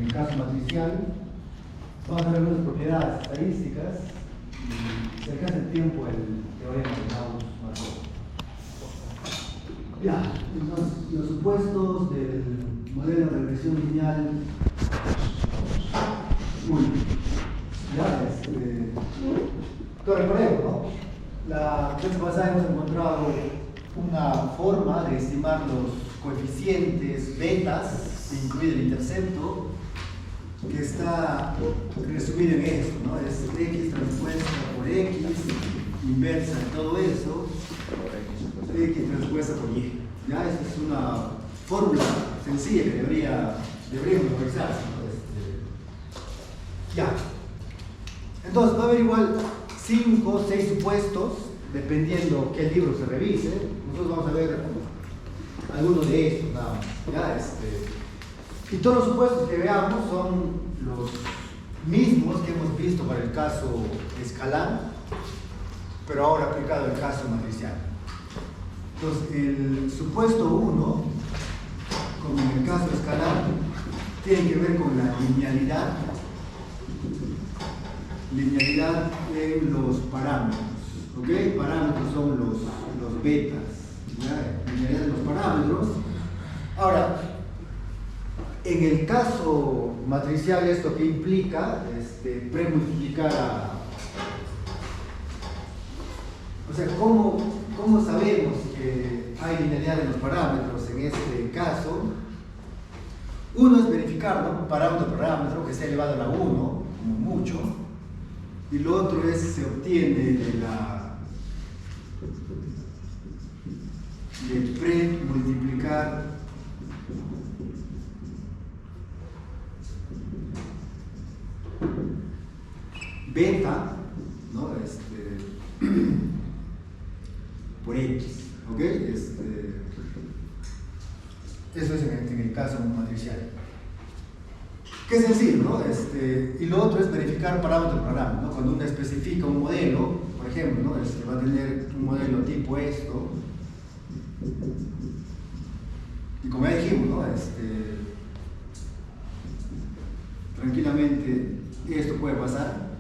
en el caso matricial, vamos a ver algunas propiedades estadísticas y si alcanza el tiempo el teorema de Gauss-Markov. Ya, entonces, los supuestos del modelo de regresión lineal múltiple. Ya, todo recordemos, ¿no? La clase pasada hemos encontrado una forma de estimar los coeficientes betas, incluido el intercepto, que está resumido en esto, ¿no? Es x transpuesta por x, inversa de todo eso, x transpuesta por y. Ya, esa es una fórmula sencilla que deberíamos memorizarse, ¿no? Ya. Entonces va a haber igual 5 o 6 supuestos, dependiendo qué libro se revise. Nosotros vamos a ver algunos de estos nada más. ¿Ya? Y todos los supuestos que veamos son los mismos que hemos visto para el caso escalar, pero ahora aplicado al caso matricial. Entonces, el supuesto 1, como en el caso escalar, tiene que ver con la linealidad en los parámetros. ¿Ok? Parámetros son los betas. ¿Ya? Linealidad de los parámetros. Ahora, en el caso matricial, ¿esto qué implica? Premultiplicar a... O sea, ¿cómo sabemos que hay linealidad en los parámetros en este caso? Uno es verificar, ¿no? Parámetro por parámetro que sea elevado a la 1, como mucho. Y lo otro es se obtiene de premultiplicar beta, ¿no? Por x, ¿ok? Eso es en el caso matricial. Que es sencillo, ¿no? Y lo otro es verificar parámetro por parámetro, ¿no? Cuando uno especifica un modelo, por ejemplo, ¿no? Va a tener un modelo tipo esto. Y como ya dijimos, ¿no? Tranquilamente esto puede pasar,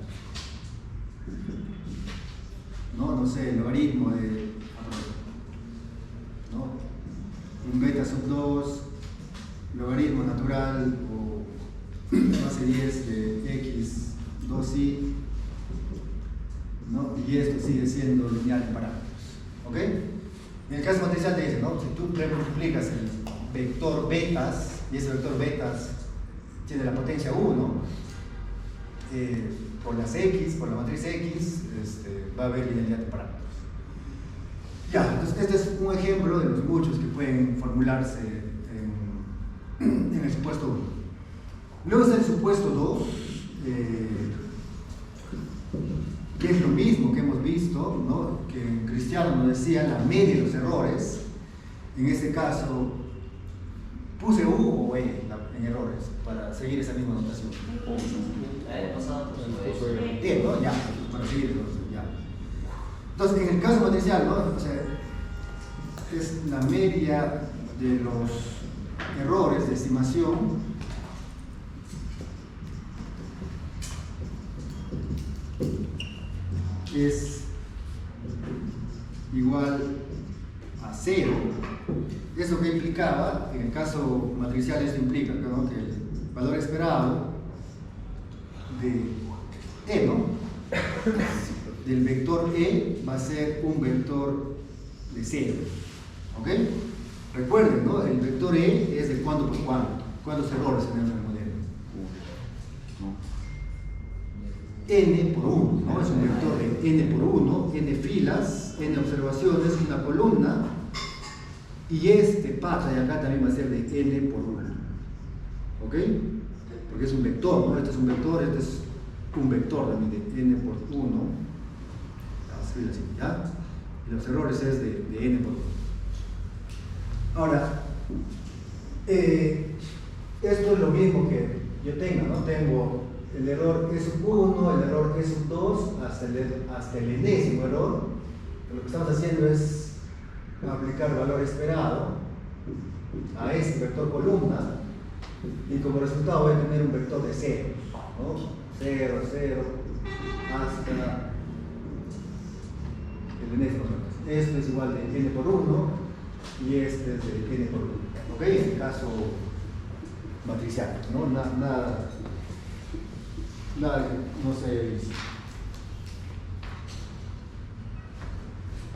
no sé, el logaritmo de, ¿no? Un beta sub 2, logaritmo natural o base 10 de x 2i, ¿no? Y esto sigue siendo lineal en parámetros, ¿ok? En el caso matricial te dice, ¿no? Si tú multiplicas el vector betas y ese vector betas tiene la potencia 1 por las x, por la matriz x, va a haber linealidad de parámetros. Ya, entonces este es un ejemplo de los muchos que pueden formularse en el supuesto 1. Luego está el supuesto 2, que es lo mismo que hemos visto, ¿no? Que en Cristiano nos decía la media de los errores. En este caso puse U o E en errores para seguir esa misma notación. Bien, ¿no? Ya, para seguir ya. Entonces, en el caso matricial, ¿no? O sea, es la media de los errores de estimación es igual a 0. Eso que implicaba, en el caso matricial esto implica, ¿no? Que el valor esperado de E, ¿no? Del vector E va a ser un vector de 0. ¿Ok? Recuerden, ¿no? El vector E es de cuánto por cuánto. ¿Cuántos errores tenemos en el modelo? N por 1, ¿no? Es un vector de N por 1, N filas, N observaciones, una columna. Y este pata de acá también va a ser de N por 1. ¿Ok? Porque es un vector, ¿no? Este es un vector, este es un vector también de N por 1. Así, ¿ya? Y los errores es de N por 1. Ahora, esto es lo mismo que yo tengo, ¿no? Tengo el error E sub 1, el error E sub 2, hasta el enésimo error. Lo que estamos haciendo es aplicar valor esperado a este vector columna y como resultado voy a tener un vector de 0, ¿no? 0, 0, hasta el enésimo. Esto es igual de n por 1 y este es de n por 1. ¿Ok? En el caso matricial, ¿no? Nada, no se dice.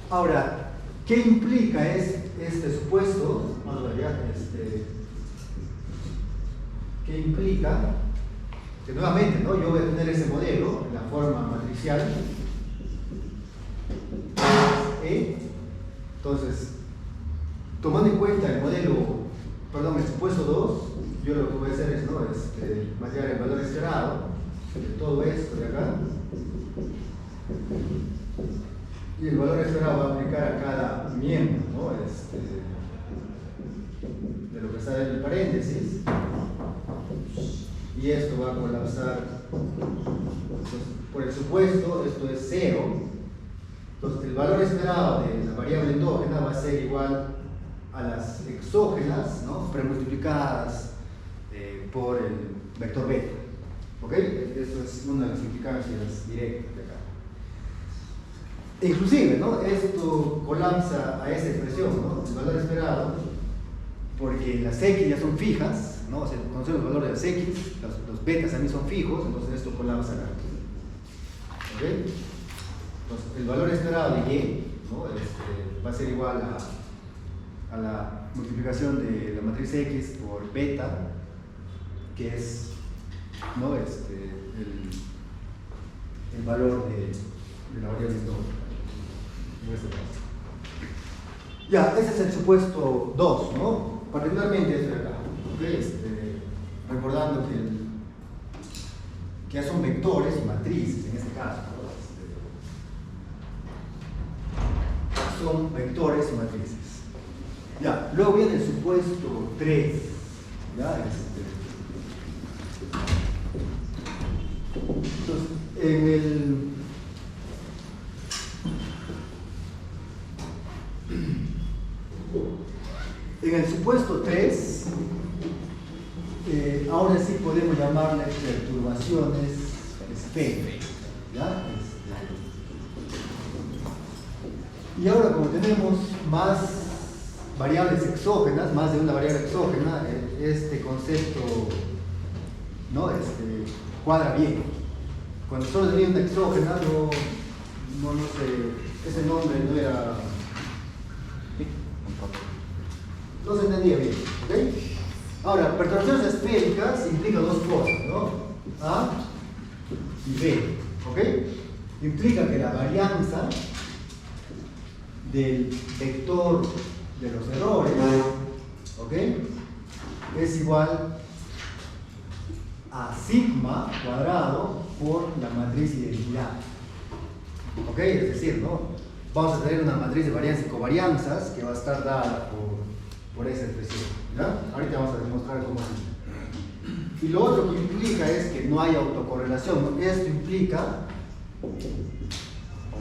Ahora, ¿qué implica este supuesto? Vamos a ver ya, ¿qué implica? Que nuevamente, ¿no? Yo voy a tener ese modelo en la forma matricial E. Entonces, tomando en cuenta el modelo, perdón, el supuesto 2, yo lo que voy a hacer es, ¿no? Hallar el valor esperado de todo esto de acá. Y el valor esperado va a aplicar a cada miembro, ¿no? De lo que está en el paréntesis. Y esto va a colapsar. Entonces, por el supuesto, esto es 0. Entonces, el valor esperado de la variable endógena va a ser igual a las exógenas, ¿no? Premultiplicadas por el vector beta. ¿Ok? Eso es una de las implicancias directas de acá. Inclusive, ¿no? Esto colapsa a esa expresión, ¿no? El valor esperado, porque las X ya son fijas, ¿no? O sea, conocemos el valor de las X, los betas también son fijos, entonces esto colapsa acá. ¿Ok? Entonces, el valor esperado de Y, ¿no? Va a ser igual a la multiplicación de la matriz X por beta, que es, ¿no? El valor de la variable endógena. En este caso. Ya, ese es el supuesto 2, ¿no? Particularmente este de acá. ¿Okay? Recordando que ya son vectores y matrices en este caso, ¿no? Son vectores y matrices. Ya, luego viene el supuesto 3. ¿Ya? Entonces, en el supuesto 3, ahora sí podemos llamarle perturbaciones esféricas. ¿Ya? Y ahora, como tenemos más variables exógenas, más de una variable exógena, este concepto, ¿no? Cuadra bien. Cuando solo tenía una exógena, no sé, ese nombre no se entendía bien. ¿Okay? Ahora, perturbaciones esféricas implica dos cosas, ¿no? A y B. ¿Ok? Implica que la varianza del vector de los errores, ¿ok? Es igual a sigma cuadrado por la matriz identidad. ¿Ok? Es decir, ¿no? Vamos a tener una matriz de varianza y covarianzas que va a estar dada por esa expresión. ¿Ya? Ahorita vamos a demostrar cómo es. Y lo otro que implica es que no hay autocorrelación, ¿no? Esto implica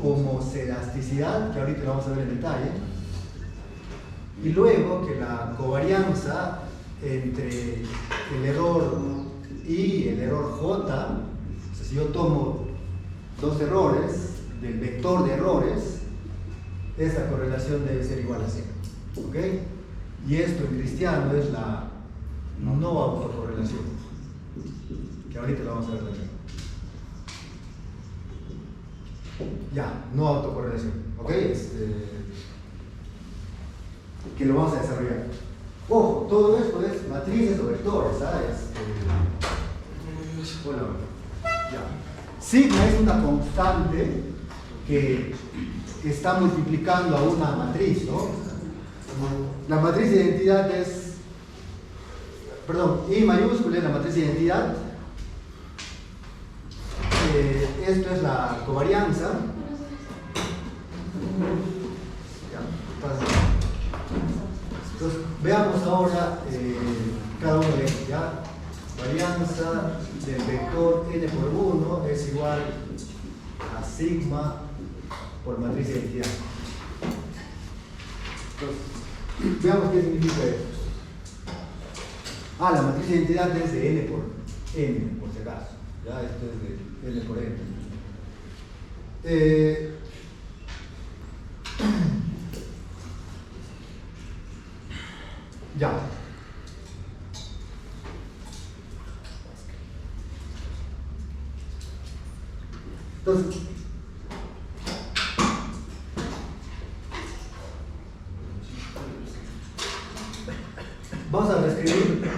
homocelasticidad, que ahorita lo vamos a ver en detalle. Y luego que la covarianza entre el error I y el error J, o sea, si yo tomo dos errores del vector de errores, esa correlación debe ser igual a 0. ¿Ok? Y esto en cristiano es la no autocorrelación, que ahorita lo vamos a ver también. Ya, no autocorrelación. ¿Ok? Que lo vamos a desarrollar. Ojo, todo esto es matrices o vectores, ¿sabes? Bueno, ya. Sigma es una constante que está multiplicando a una matriz, ¿no? La matriz de identidad es, perdón, I mayúscula es la matriz de identidad. Esto es la covarianza. Entonces, veamos ahora cada uno de ellos, ¿ya? Varianza del vector n por 1 es igual a sigma por matriz de identidad. Entonces, veamos qué significa esto. La matriz de identidad es de n por si acaso. Ya, esto es de n por n. Ya. Entonces, vamos a reescribir.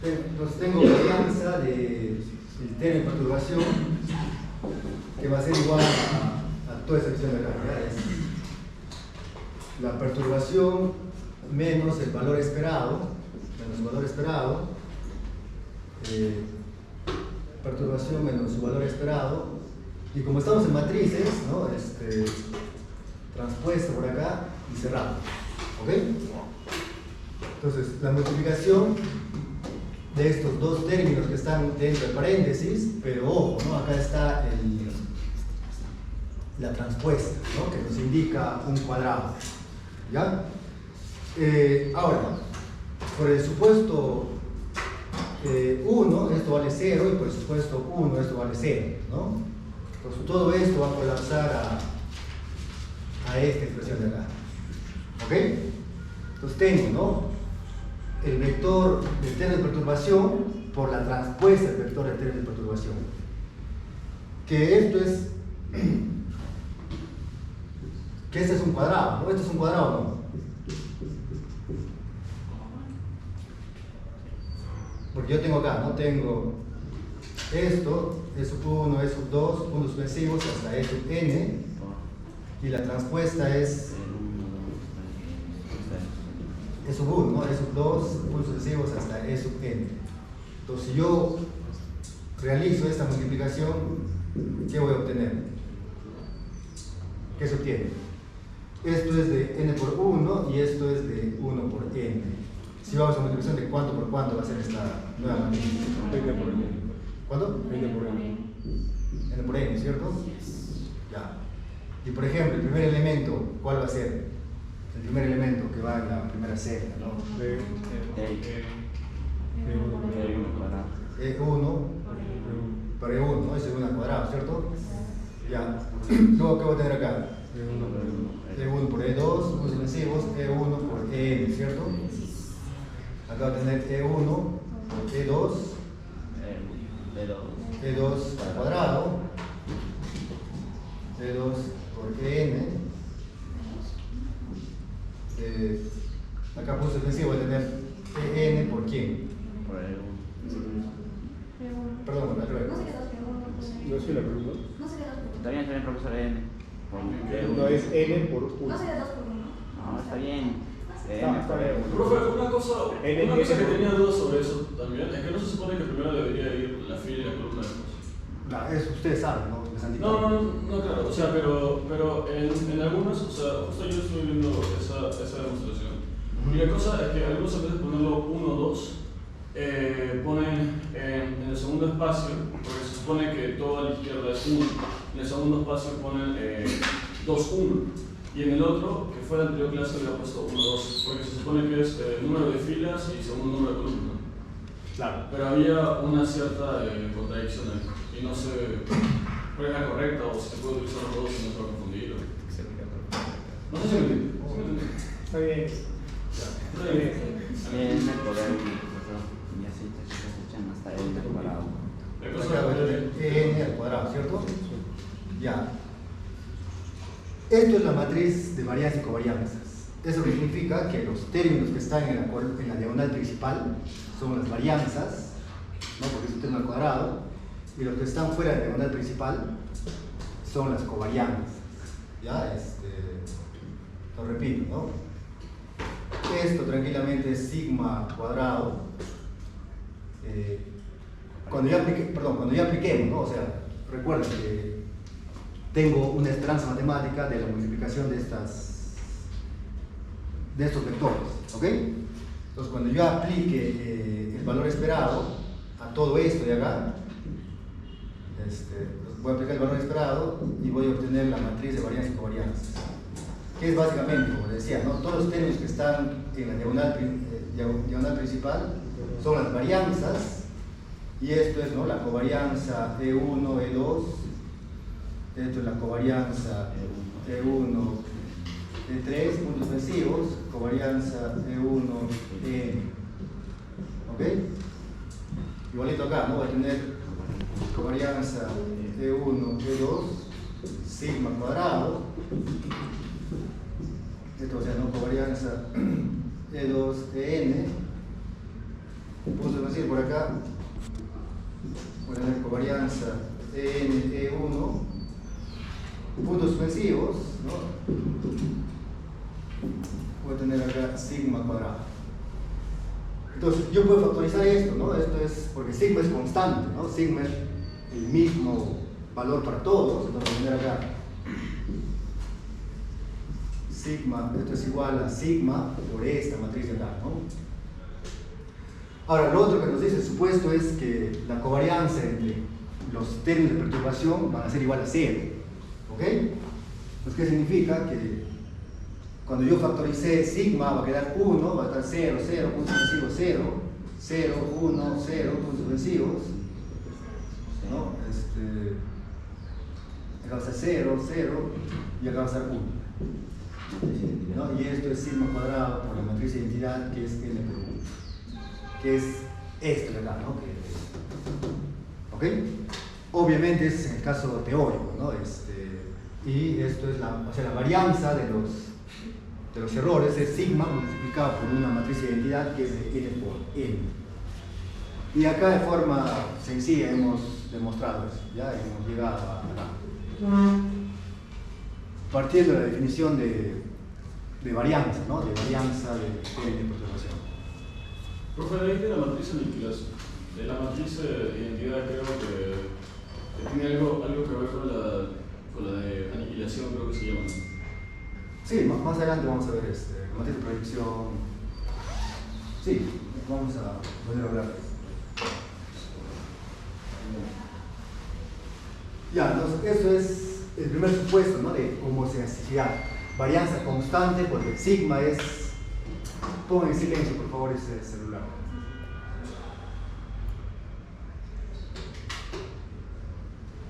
Entonces tengo varianza del término de perturbación que va a ser igual a toda esta expresión de acá. Es la perturbación menos el valor esperado, perturbación menos su valor esperado, y como estamos en matrices, ¿no? Transpuesto por acá y cerrado. ¿Ok? Entonces, la multiplicación de estos dos términos que están dentro de paréntesis, pero ojo, ¿no? Acá está la transpuesta, ¿no? Que nos indica un cuadrado. ¿Ya? Ahora, por el supuesto 1, esto vale 0, y por el supuesto 1, esto vale 0, ¿no? Entonces, todo esto va a colapsar a esta expresión de acá. ¿Ok? Entonces tengo, ¿no? El vector del término de perturbación por la transpuesta del vector del término de perturbación. Que esto es... que este es un cuadrado, ¿no? ¿Esto es un cuadrado o no? Porque yo tengo acá, ¿no? Tengo esto, E sub 1, E sub 2, puntos sucesivos hasta E sub n, y la transpuesta es E sub 1, ¿no? E sub 2, puntos sucesivos hasta E sub n. Entonces, si yo realizo esta multiplicación, ¿qué voy a obtener? ¿Qué se obtiene? Esto es de n por 1 y esto es de 1 por n. Si vamos a multiplicación de cuánto por cuánto va a ser esta nueva matriz. N por n. ¿Cuánto? N por n. N por n, ¿cierto? Ya. Y por ejemplo, el primer elemento, ¿cuál va a ser? El primer elemento que va en la primera celda, ¿no? E1 por E1, ¿no? Ese es 1 al cuadrado, ¿cierto? Ya. Luego, ¿qué voy a tener acá? E1 por E2, puntos sucesivos, E1 por EN, ¿cierto? Acá voy a tener E1 por E2, E2 al cuadrado, E2 por EN. Acá punto suspensivo voy a tener EN por quién? Por el Perdón, por la prueba. ¿No es la pregunta? Está bien, profesor N. No, es n por 1. No sería 2 por 1. No, está bien. Está bien. Profe, una cosa que tenía dudas sobre eso también es que no se supone que primero debería ir la fila y la columna después. Eso ustedes saben, ¿no? Les han dicho. No, claro, o sea, pero en algunos, o sea, justo yo estoy viendo esa demostración. Y la cosa es que algunos en vez de ponerlo 1, 2, ponen en el segundo espacio, porque se supone que todo a la izquierda es 1, en el segundo espacio ponen 2, 1. Y en el otro, que fue la anterior clase, le ha puesto 1, 2, porque se supone que es número de filas y segundo número de columnas. Claro. Pero había una cierta contradicción ahí, y no sé cuál es la correcta o si se puede utilizar los dos y no se va a confundir. No sé si me entiende. ¿Sí me entiende? Está bien. Está bien. N por N, profesor. Y así se echan hasta N al cuadrado. La Acá cosa voy a tener EN al cuadrado, ¿cierto? Ya. Esto es la matriz de varianzas y covarianzas. Eso significa que los términos que están en la diagonal principal son las varianzas, ¿no? Porque es un término al cuadrado, y los que están fuera de la diagonal principal son las covarianzas. ¿Ya? Lo repito, ¿no? Esto tranquilamente es sigma cuadrado. Cuando ya apliquemos, ¿no? O sea, recuerden que tengo una esperanza matemática de la multiplicación de estos vectores, ¿ok? Entonces, cuando yo aplique el valor esperado a todo esto de acá, voy a aplicar el valor esperado y voy a obtener la matriz de varianzas y covarianzas, que es básicamente, como decía, ¿no? Todos los términos que están en la diagonal principal son las varianzas, y esto es, ¿no?, la covarianza E1, E2, esto es la covarianza E1, E3, puntos suspensivos, covarianza E1, EN. ¿Ok? Igualito acá, ¿no? Voy a tener covarianza E1, E2, sigma cuadrado. Esto, o sea, ¿no?, covarianza E2, EN. Puntos suspensivos por acá. Voy a tener covarianza EN, E1. Puntos suspensivos, ¿no? Voy a tener acá sigma cuadrado. Entonces, yo puedo factorizar esto, ¿no? Esto es porque sigma es constante, ¿no? Sigma es el mismo valor para todos. Entonces, voy a tener acá sigma, esto es igual a sigma por esta matriz de acá, ¿no? Ahora, lo otro que nos dice el supuesto es que la covarianza entre los términos de perturbación van a ser igual a 0. ¿Ok? Pues, ¿qué significa? Que cuando yo factorice sigma va a quedar 1, va a estar 0, 0, puntos suspensivos 0, 0, 1, 0, puntos suspensivos, ¿no? Acá va a ser 0, 0 y acá va a ser 1, ¿no? Y esto es sigma cuadrado por la matriz de identidad, que es n por 1, que es esto de acá, ¿no? ¿Ok? Obviamente ese es el caso teórico, ¿no? Y esto es la varianza de los errores es sigma multiplicado por una matriz de identidad que es de n por n. Y acá de forma sencilla hemos demostrado eso, ya hemos llegado a acá. Partiendo de la definición de varianza, ¿no? De varianza de perturbación. Profe, de ahí de la matriz aniquilación, de la matriz de identidad creo que tiene algo que ver con la de aniquilación, creo que se llama, ¿no? Sí, más adelante vamos a ver matriz de proyección. Sí, vamos a poder hablar de eso. Ya, entonces eso es el primer supuesto, ¿no?, de homocedasticidad. Varianza constante, porque sigma es... Pongan en silencio, por favor, ese celular.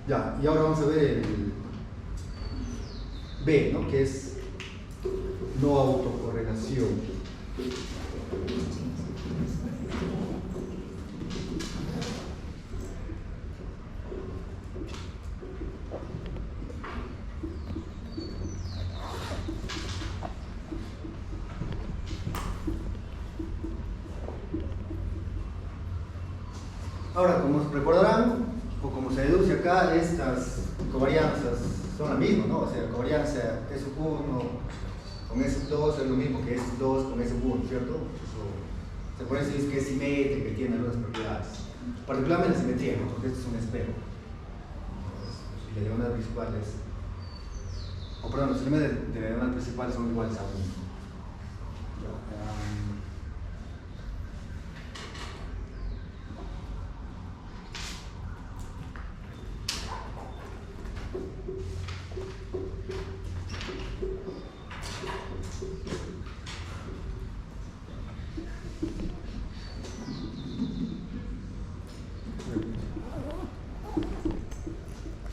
Ya, y ahora vamos a ver el B, ¿no?, que es no autocorrelación. Ahora, como recordarán, o como se deduce acá, estas covarianzas son las mismas, ¿no? O sea, covarianza S1 con S2 es lo mismo que S2 con S1, ¿cierto? Se puede decir que es simétrica y tiene algunas propiedades. Particularmente la simetría, ¿no?, porque esto es un espejo. La diagonal principal es... O perdón, los elementos de la diagonal principal son iguales a 1.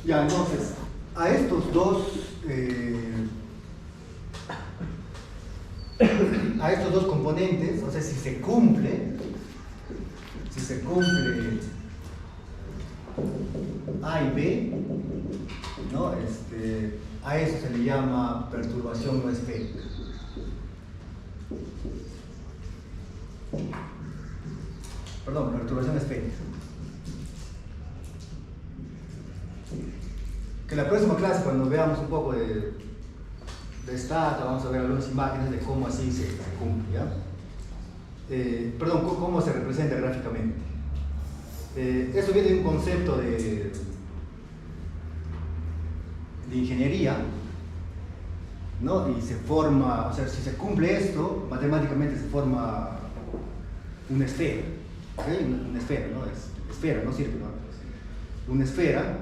Ya, entonces, a estos dos componentes, o sea, si se cumple A y B, ¿no? A eso se le llama perturbación no esférica. Perdón, perturbación esférica. Que la próxima clase, cuando veamos un poco de stata, vamos a ver algunas imágenes de cómo así se cumple, ¿ya? Perdón, cómo se representa gráficamente. Esto viene de un concepto de ingeniería, ¿no? Y se forma, o sea, si se cumple esto, matemáticamente se forma una esfera, ¿ok? Una esfera, ¿no? Esfera, no círculo, ¿no? Una esfera.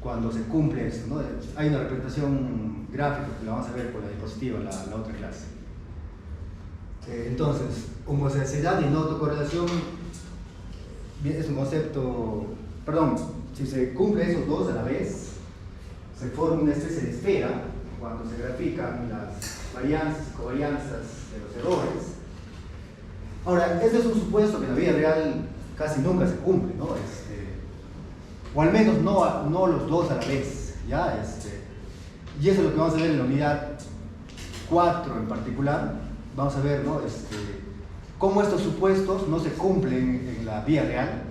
Cuando se cumple esto, ¿no? Hay una representación gráfica que la vamos a ver por la diapositiva en la otra clase. Entonces, homocedasticidad y no autocorrelación es un concepto, perdón, si se cumple esos dos a la vez, se forma una especie de esfera cuando se grafican las varianzas y covarianzas de los errores. Ahora, este es un supuesto que en la vida real casi nunca se cumple, ¿no? O al menos no los dos a la vez, ¿ya? Y eso es lo que vamos a ver en la unidad 4 en particular. Vamos a ver, ¿no? Cómo estos supuestos no se cumplen en la vida real,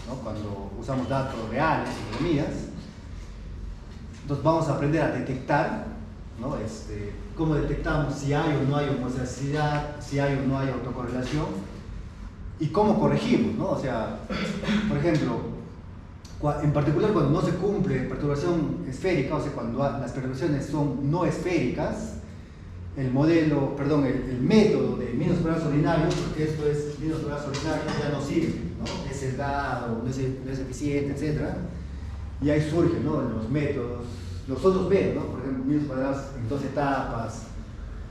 ¿no? Cuando usamos datos reales, entre comillas. Entonces vamos a aprender a detectar, ¿no? Cómo detectamos si hay o no hay homozeicidad, si hay o no hay autocorrelación, y cómo corregimos, ¿no? O sea, por ejemplo, en particular cuando no se cumple perturbación esférica, o sea, cuando las perturbaciones son no esféricas, el método de mínimos cuadrados ordinarios, porque esto es mínimos cuadrados ordinarios, ya no sirve, ¿no? Es sesgado, no es eficiente, etc. Y ahí surgen, ¿no? Los métodos, los otros métodos, ¿no? Por ejemplo, mínimos cuadrados en 2 etapas,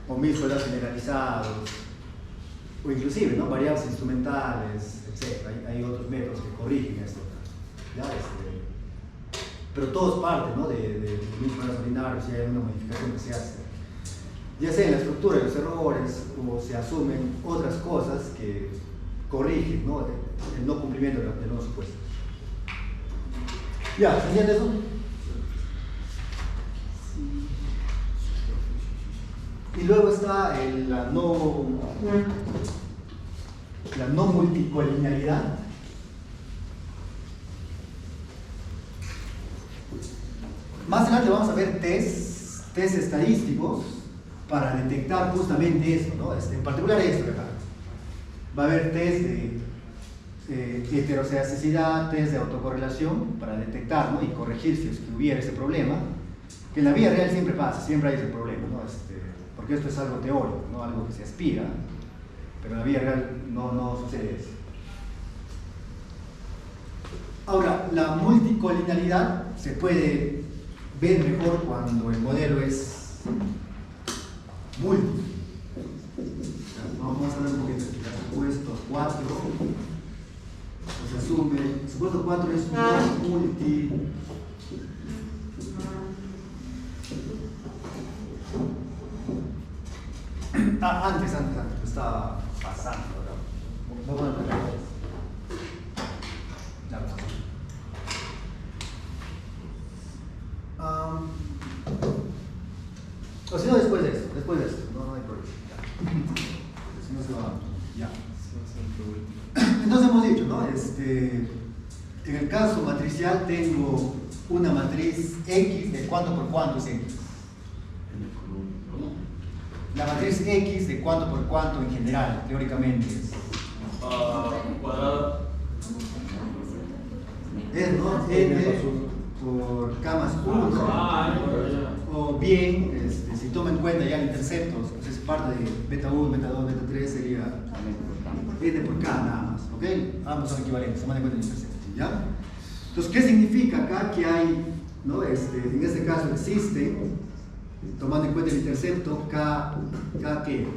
o mínimos cuadrados generalizados, o inclusive, ¿no? Variables instrumentales, etc. Hay otros métodos que corrigen esto. ¿Ya? Pero todos parten, ¿no? de mínimos cuadrados ordinarios, si hay una modificación que se hace, ya sea en la estructura de los errores o se asumen otras cosas que corrigen, ¿no? El no cumplimiento de los supuestos. ¿Ya? ¿Se entiende eso? Y luego está la no multicolinealidad. Más adelante vamos a ver test estadísticos para detectar justamente eso, ¿no? En particular esto de acá. Va a haber test de heteroscedasticidad, test de autocorrelación para detectar, ¿no? Y corregir si es que hubiera ese problema, que en la vida real siempre pasa, siempre hay ese problema, ¿no? Porque esto es algo teórico, ¿no? Algo que se aspira, pero en la vida real no sucede eso. Ahora, la multicolinealidad se puede ver mejor cuando el modelo es múltiple. Vamos a ver un poquito aquí. Supuesto 4, se asume, supuesto 4 es un multi. Antes, estaba pasando, ¿no? Vamos a ver. Ya pasó. O si no, después de esto, no hay problema. Si no se va, ya. Entonces hemos dicho, ¿no? En el caso matricial tengo una matriz X de cuánto por cuánto es X. La matriz X de cuánto por cuánto en general, teóricamente es cuadrada. Es, ¿no? N por K más 1. O bien, si toma en cuenta ya el intercepto, pues es parte de beta 1, beta 2, beta 3, sería N por K nada más, ¿ok? Ambos son equivalentes, toma en cuenta el intercepto, ¿ya? Entonces, ¿qué significa acá? Que hay, ¿no? En este caso existe, tomando en cuenta el intercepto, K ¿qué?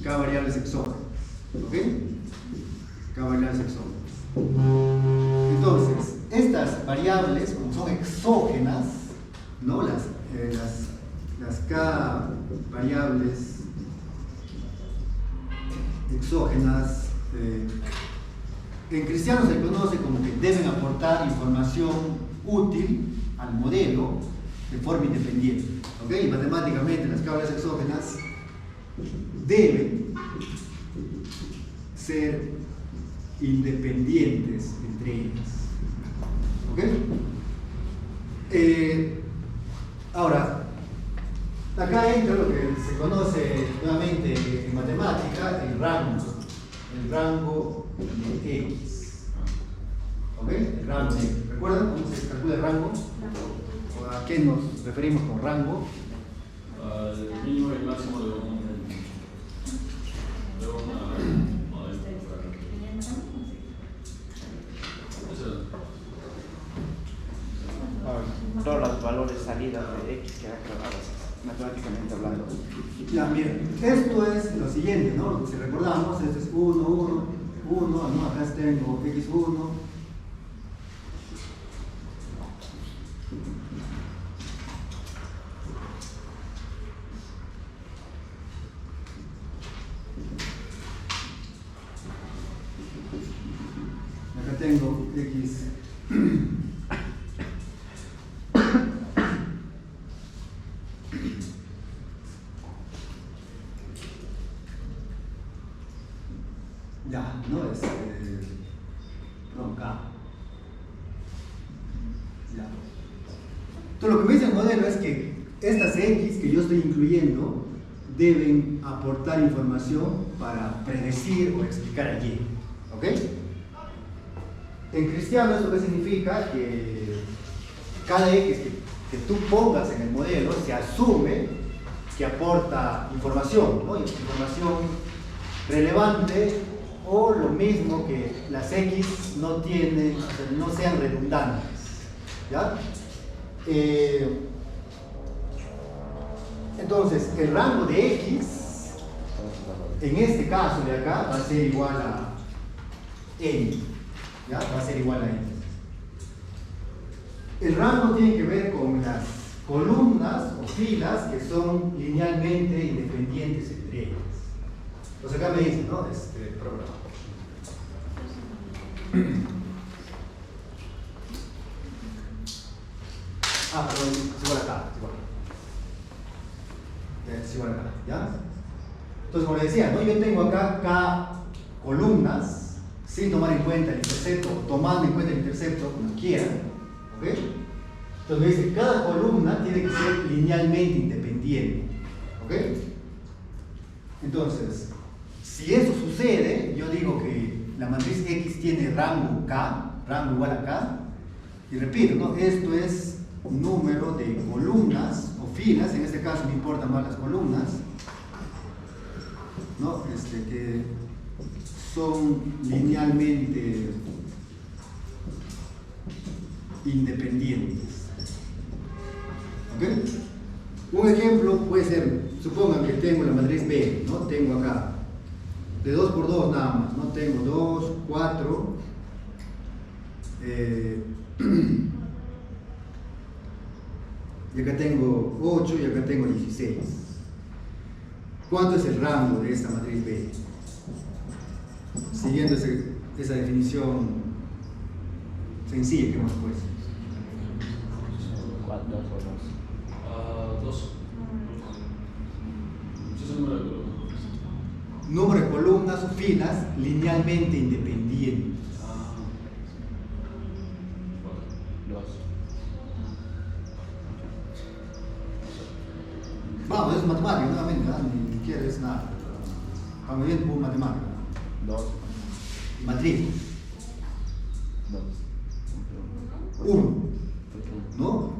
K variables exógenas, ¿ok? K variables exógenas. Entonces, estas variables, como son exógenas, ¿no? Las K variables exógenas, en cristiano se conoce como que deben aportar información útil al modelo de forma independiente. ¿Okay? Y matemáticamente las K variables exógenas deben ser independientes entre ellas. ¿Ok? Ahora, acá entra lo que se conoce nuevamente en matemática, el rango de X. ¿Ok? El rango de X. ¿Recuerdan cómo se calcula el rango? ¿O a qué nos referimos con rango? El mínimo y el máximo de una todos los valores salidas de X que aclarados matemáticamente hablando. Ya, bien, esto es lo siguiente, ¿no? Si recordamos, esto es 1, 1, 1, ¿no? Acá tengo x1. Acá tengo x. Ya, no es perdón, K. Ya. Entonces lo que me dice el modelo es que estas X que yo estoy incluyendo deben aportar información para predecir o explicar a Y. ¿Ok? En cristiano esto qué significa que cada X que tú pongas en el modelo se asume que aporta información, ¿no? Información relevante, o lo mismo que las X no tienen, o sea, no sean redundantes. ¿Ya? Entonces, el rango de X, en este caso de acá, va a ser igual a N. ¿Ya? Va a ser igual a N. El rango tiene que ver con las columnas o filas que son linealmente independientes entre ellas. Entonces acá me dice, ¿no? Programa. Perdón, es igual acá, es igual acá, ¿ya? Entonces, como le decía, ¿no? Yo tengo acá K columnas, sin tomar en cuenta el intercepto, tomando en cuenta el intercepto como quieran, ¿ok? Entonces me dice, cada columna tiene que ser linealmente independiente, ¿ok? Entonces, si eso sucede, yo digo que la matriz X tiene rango K, rango igual a K, y repito, ¿no? Esto es un número de columnas o filas, en este caso me importan más las columnas, ¿no? Que son linealmente independientes. ¿Ok? Un ejemplo puede ser, supongan que tengo la matriz B, ¿no? Tengo acá de 2 por 2 nada más, ¿no? Tengo 2, 4, y acá tengo 8 y acá tengo 16. ¿Cuánto es el rango de esta matriz B? Siguiendo esa definición sencilla que hemos puesto. 4, 2 o 2. 2. Ese es el número de columnas. Número de columnas o filas linealmente independientes. 2. Vamos, es matemática nuevamente, ¿verdad? Ni siquiera es nada. Vamos bien por matemática. 2. Matriz 2. 1, ¿no?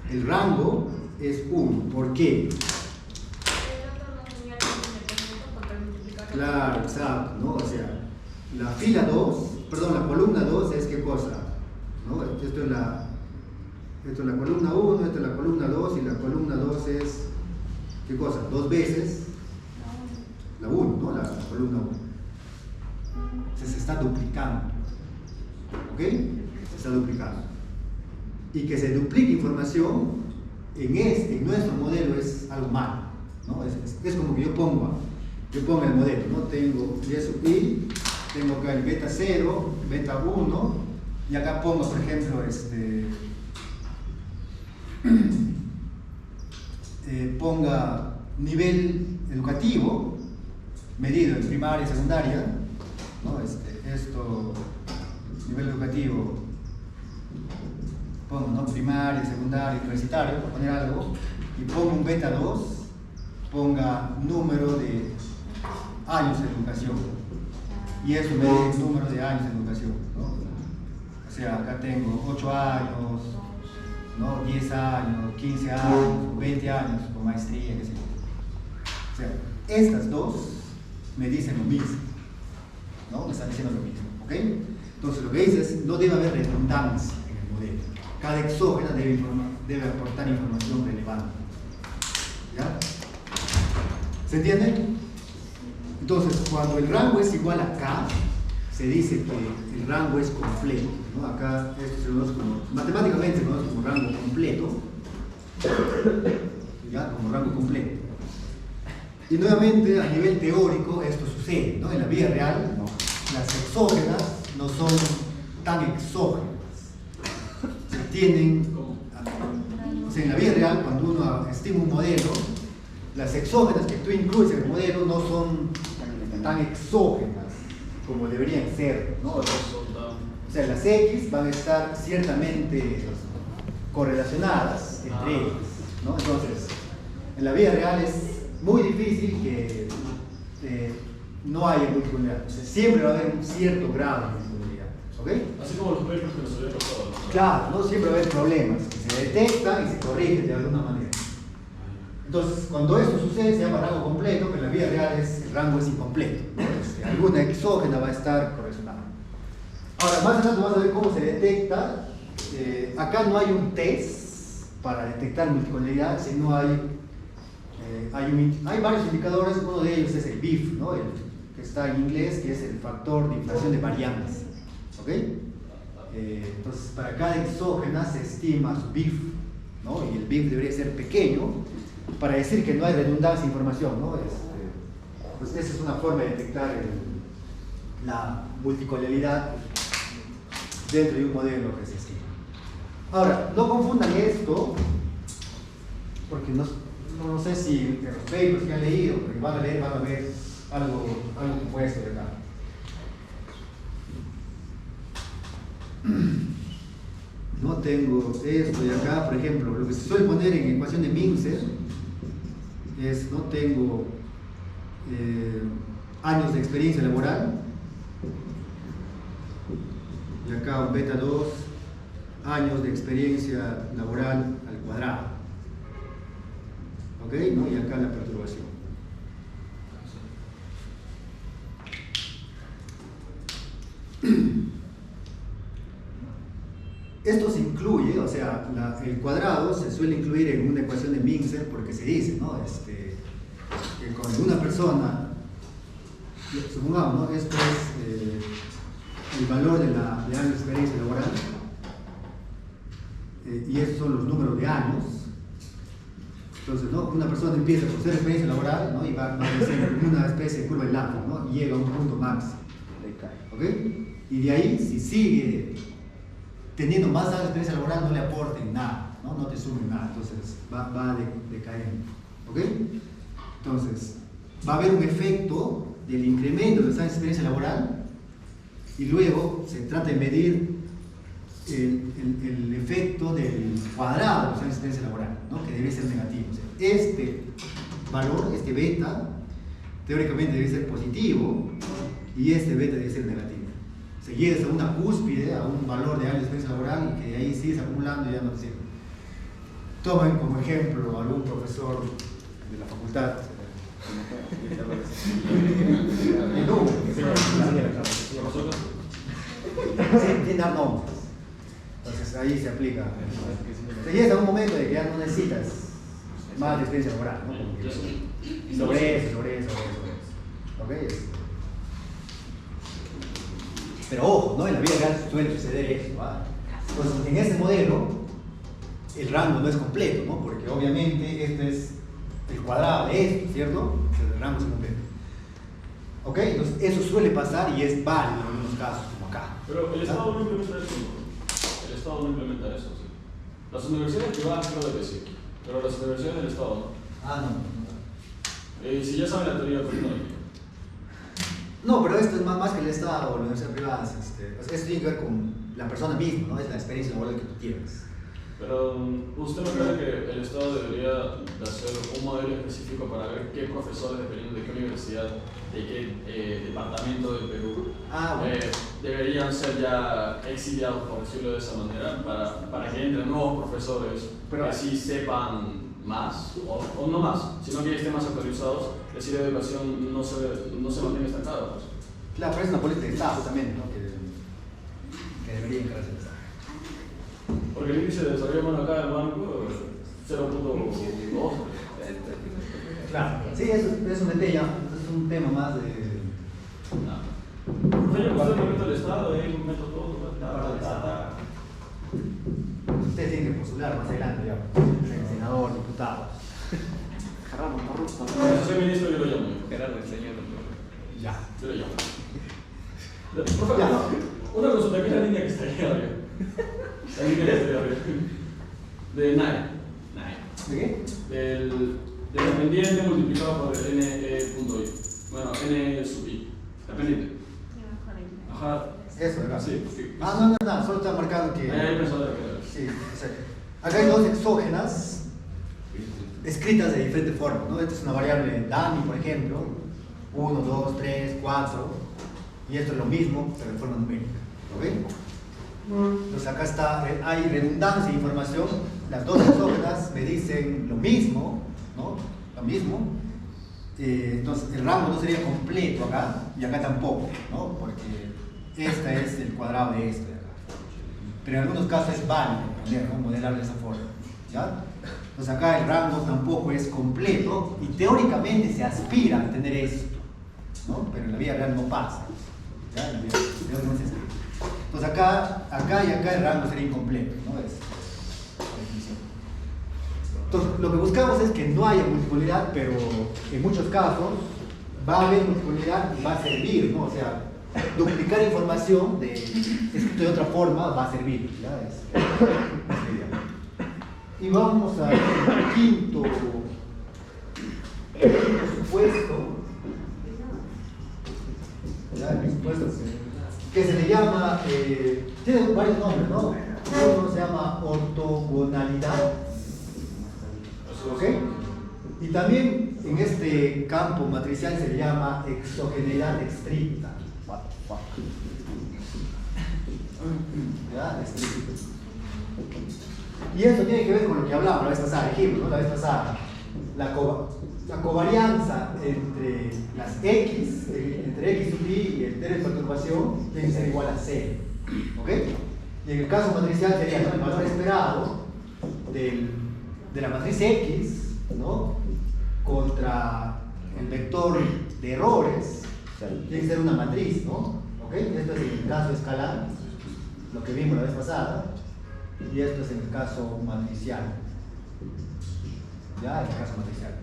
El rango es 1. ¿Por qué? Claro, exacto, ¿no? O sea, la fila 2, perdón, la columna 2 es ¿qué cosa? ¿No? Esto es la columna 1, esto es la columna 2 y la columna 2 es ¿qué cosa? 2 veces la 1, ¿no? La columna 1. Se está duplicando. ¿Ok? Se está duplicando. Y que se duplique información en nuestro modelo es algo malo, ¿no? Es como que yo pongo el modelo, ¿no? Tengo y eso y tengo acá el beta 0, beta 1 y acá pongo, por ejemplo, ponga nivel educativo medido en primaria y secundaria, ¿no? Esto, nivel educativo, pongo, ¿no? Primaria, secundaria, universitario, por poner algo, y pongo un beta 2, ponga número de años de educación, y eso me da el número de años de educación, ¿no? O sea, acá tengo 8 años, ¿no? 10 años, 15 años, 20 años con maestría, qué sé yo. O sea, estas dos me dicen lo mismo, ¿no? Me están diciendo lo mismo, ¿ok? Entonces lo que dice es, no debe haber redundancia en el modelo. Cada exógena debe aportar información relevante. ¿Ya? ¿Se entiende? Entonces, cuando el rango es igual a K, se dice que el rango es completo, ¿no? Acá esto se conoce como, matemáticamente se conoce como rango completo, ¿ya? Como rango completo. Y nuevamente a nivel teórico esto sucede, ¿no? En la vida real las exógenas no son tan exógenas. Se tienen, o sea, en la vida real cuando uno estima un modelo, las exógenas que tú incluyes en el modelo no son tan exógenas como deberían ser, ¿no? O sea, las X van a estar ciertamente correlacionadas entre ellas, ¿no? Entonces, en la vida real es muy difícil que no haya multicolumnaridad. O sea, siempre va a haber un cierto grado de multicolumnaridad, ¿ok? Así como los papers que nos había pasado, ¿no? Claro, ¿no? Siempre va a haber problemas que se detectan y se corrigen de alguna manera. Entonces, cuando esto sucede se llama rango completo, pero en la vida real el rango es incompleto, ¿no? Alguna exógena va a estar correlacionada. Ahora, más adelante vamos a ver cómo se detecta. Acá no hay un test para detectar multicolumnaridad, sino hay varios indicadores. Uno de ellos es el BIF, ¿no? El que está en inglés, que es el factor de inflación de variables, ¿ok? Entonces, para cada exógena se estima su BIF, ¿no? Y el BIF debería ser pequeño para decir que no hay redundancia de información, ¿no? Pues esa es una forma de detectar la multicolumnaridad dentro de un modelo que se estima. Ahora, no confundan esto, porque no sé si en los papers que han leído, porque van a ver algo compuesto de acá. No tengo esto de acá, por ejemplo, lo que se suele poner en ecuación de Mincer es, no tengo años de experiencia laboral, y acá un beta 2, años de experiencia laboral al cuadrado, ¿ok? ¿No? Y acá la perturbación. Esto se incluye, o sea, el cuadrado se suele incluir en una ecuación de Mincer porque se dice, ¿no? Que con una persona, supongamos, ¿no? Esto es el valor de la año de experiencia laboral, y estos son los números de años. Entonces, ¿no? Una persona empieza con 0 experiencia laboral, ¿no? Y va a ser una especie de curva de Lambda, ¿no? Y llega a un punto máximo, ¿ok? Y de ahí, si sigue teniendo más años de experiencia laboral, no le aporten nada, ¿no? No te sumen nada, entonces va decayendo, ¿ok? Entonces, va a haber un efecto del incremento de los años de experiencia laboral y luego se trata de medir el efecto del cuadrado de los años de experiencia laboral, ¿no? Que debe ser negativo. O sea, este valor, este beta, teóricamente debe ser positivo y este beta debe ser negativo. Se llegas a una cúspide, a un valor de años de experiencia laboral y que de ahí sigues acumulando y ya no te sirve. Tomen como ejemplo a algún profesor de la facultad. Sin dar nombres. Entonces ahí se aplica. Te llegas a un momento de que ya no necesitas más de experiencia laboral, ¿no? Sobre eso. ¿Ok? Pero ojo, ¿no? En la vida real suele suceder eso, ¿va? Entonces, en este modelo, el rango no es completo, ¿no? Porque obviamente este es el cuadrado de esto, ¿cierto? El rango es completo. ¿Ok? Entonces, eso suele pasar y es válido en algunos casos, como acá. Pero el Estado no implementa eso, ¿no? El Estado no implementa eso, ¿sí? Las universidades privadas creo que sí, pero las universidades del Estado no. Ah, no. Si ya saben la teoría, pues no. No, pero esto es más que el Estado o la universidad privada. Esto tiene que ver con la persona misma, ¿no? Es la experiencia laboral que tú tienes. Pero, ¿usted no cree que el Estado debería de hacer un modelo específico para ver qué profesores, dependiendo de qué universidad, de qué departamento del Perú, deberían ser ya exiliados, por decirlo de esa manera, para que entren nuevos profesores que sí sepan más, o no más, sino que estén más actualizados, es decir, la educación no se mantenga estancada? Pues. Claro, pero es una política de Estado justamente, ¿no? Que debería encargarse el Estado. Porque el índice de desarrollo humano acá del banco 0.2. Claro. Sí, eso es un tema más de Profe, yo usted me meto el Estado, ahí meto todo. Ustedes tienen que postular más adelante, ya, senador, diputado. Gerardo corrupto. Si soy ministro, yo lo llamo. Gerardo, el señor. Ya. Yo lo llamo. Profe, una consulta, ¿qué es la línea que está ahí arriba? La línea que está ahí arriba. De NAE. ¿De qué? Del pendiente multiplicado por n punto i. Bueno, n sub i. La pendiente. Ajá. Eso, ¿verdad? Sí, sí. No, solo está marcado que... Ahí pensaba que era. Sí, o sea, acá hay dos exógenas escritas de diferentes formas, ¿no? Esta es una variable dummy, por ejemplo, 1, 2, 3, 4, y esto es lo mismo, pero en forma numérica, ¿ok? Entonces acá está, hay redundancia de información, las dos exógenas me dicen lo mismo, ¿no? Lo mismo, entonces el rango no sería completo acá, y acá tampoco, ¿no? Porque esta es el cuadrado de este de acá. Pero en algunos casos es válido, ¿no? Modelar de esa forma, ¿ya? Entonces acá el rango tampoco es completo y teóricamente se aspira a tener esto, ¿no? Pero en la vida real no pasa, ¿ya? En la vida real no se aspira. Entonces acá y acá el rango sería incompleto, ¿no? Es la definición. Entonces lo que buscamos es que no haya multipolaridad, pero en muchos casos va a haber multipolaridad y va a servir, ¿no? O sea, duplicar información escrito de otra forma va a servir, ¿ya? Es la idea. Y vamos al quinto supuesto, ¿ya? El supuesto que se le llama, tiene varios nombres, ¿no? Uno se llama ortogonalidad, ¿ok? Y también en este campo matricial se le llama exogeneidad estricta. ¿Ya? Estricta. Y esto tiene que ver con lo que hablamos la vez pasada, dijimos, ¿no? La vez pasada, la covarianza entre las X, entre X sub I y el término de perturbación, tiene que ser igual a 0, ¿ok? Y en el caso matricial sería, ¿no?, el valor esperado de la matriz X, ¿no?, contra el vector de errores, tiene que ser una matriz, ¿no? ¿Ok? Esto es en el caso escalar, lo que vimos la vez pasada, y esto es en el caso matricial. Ya, en el caso matricial.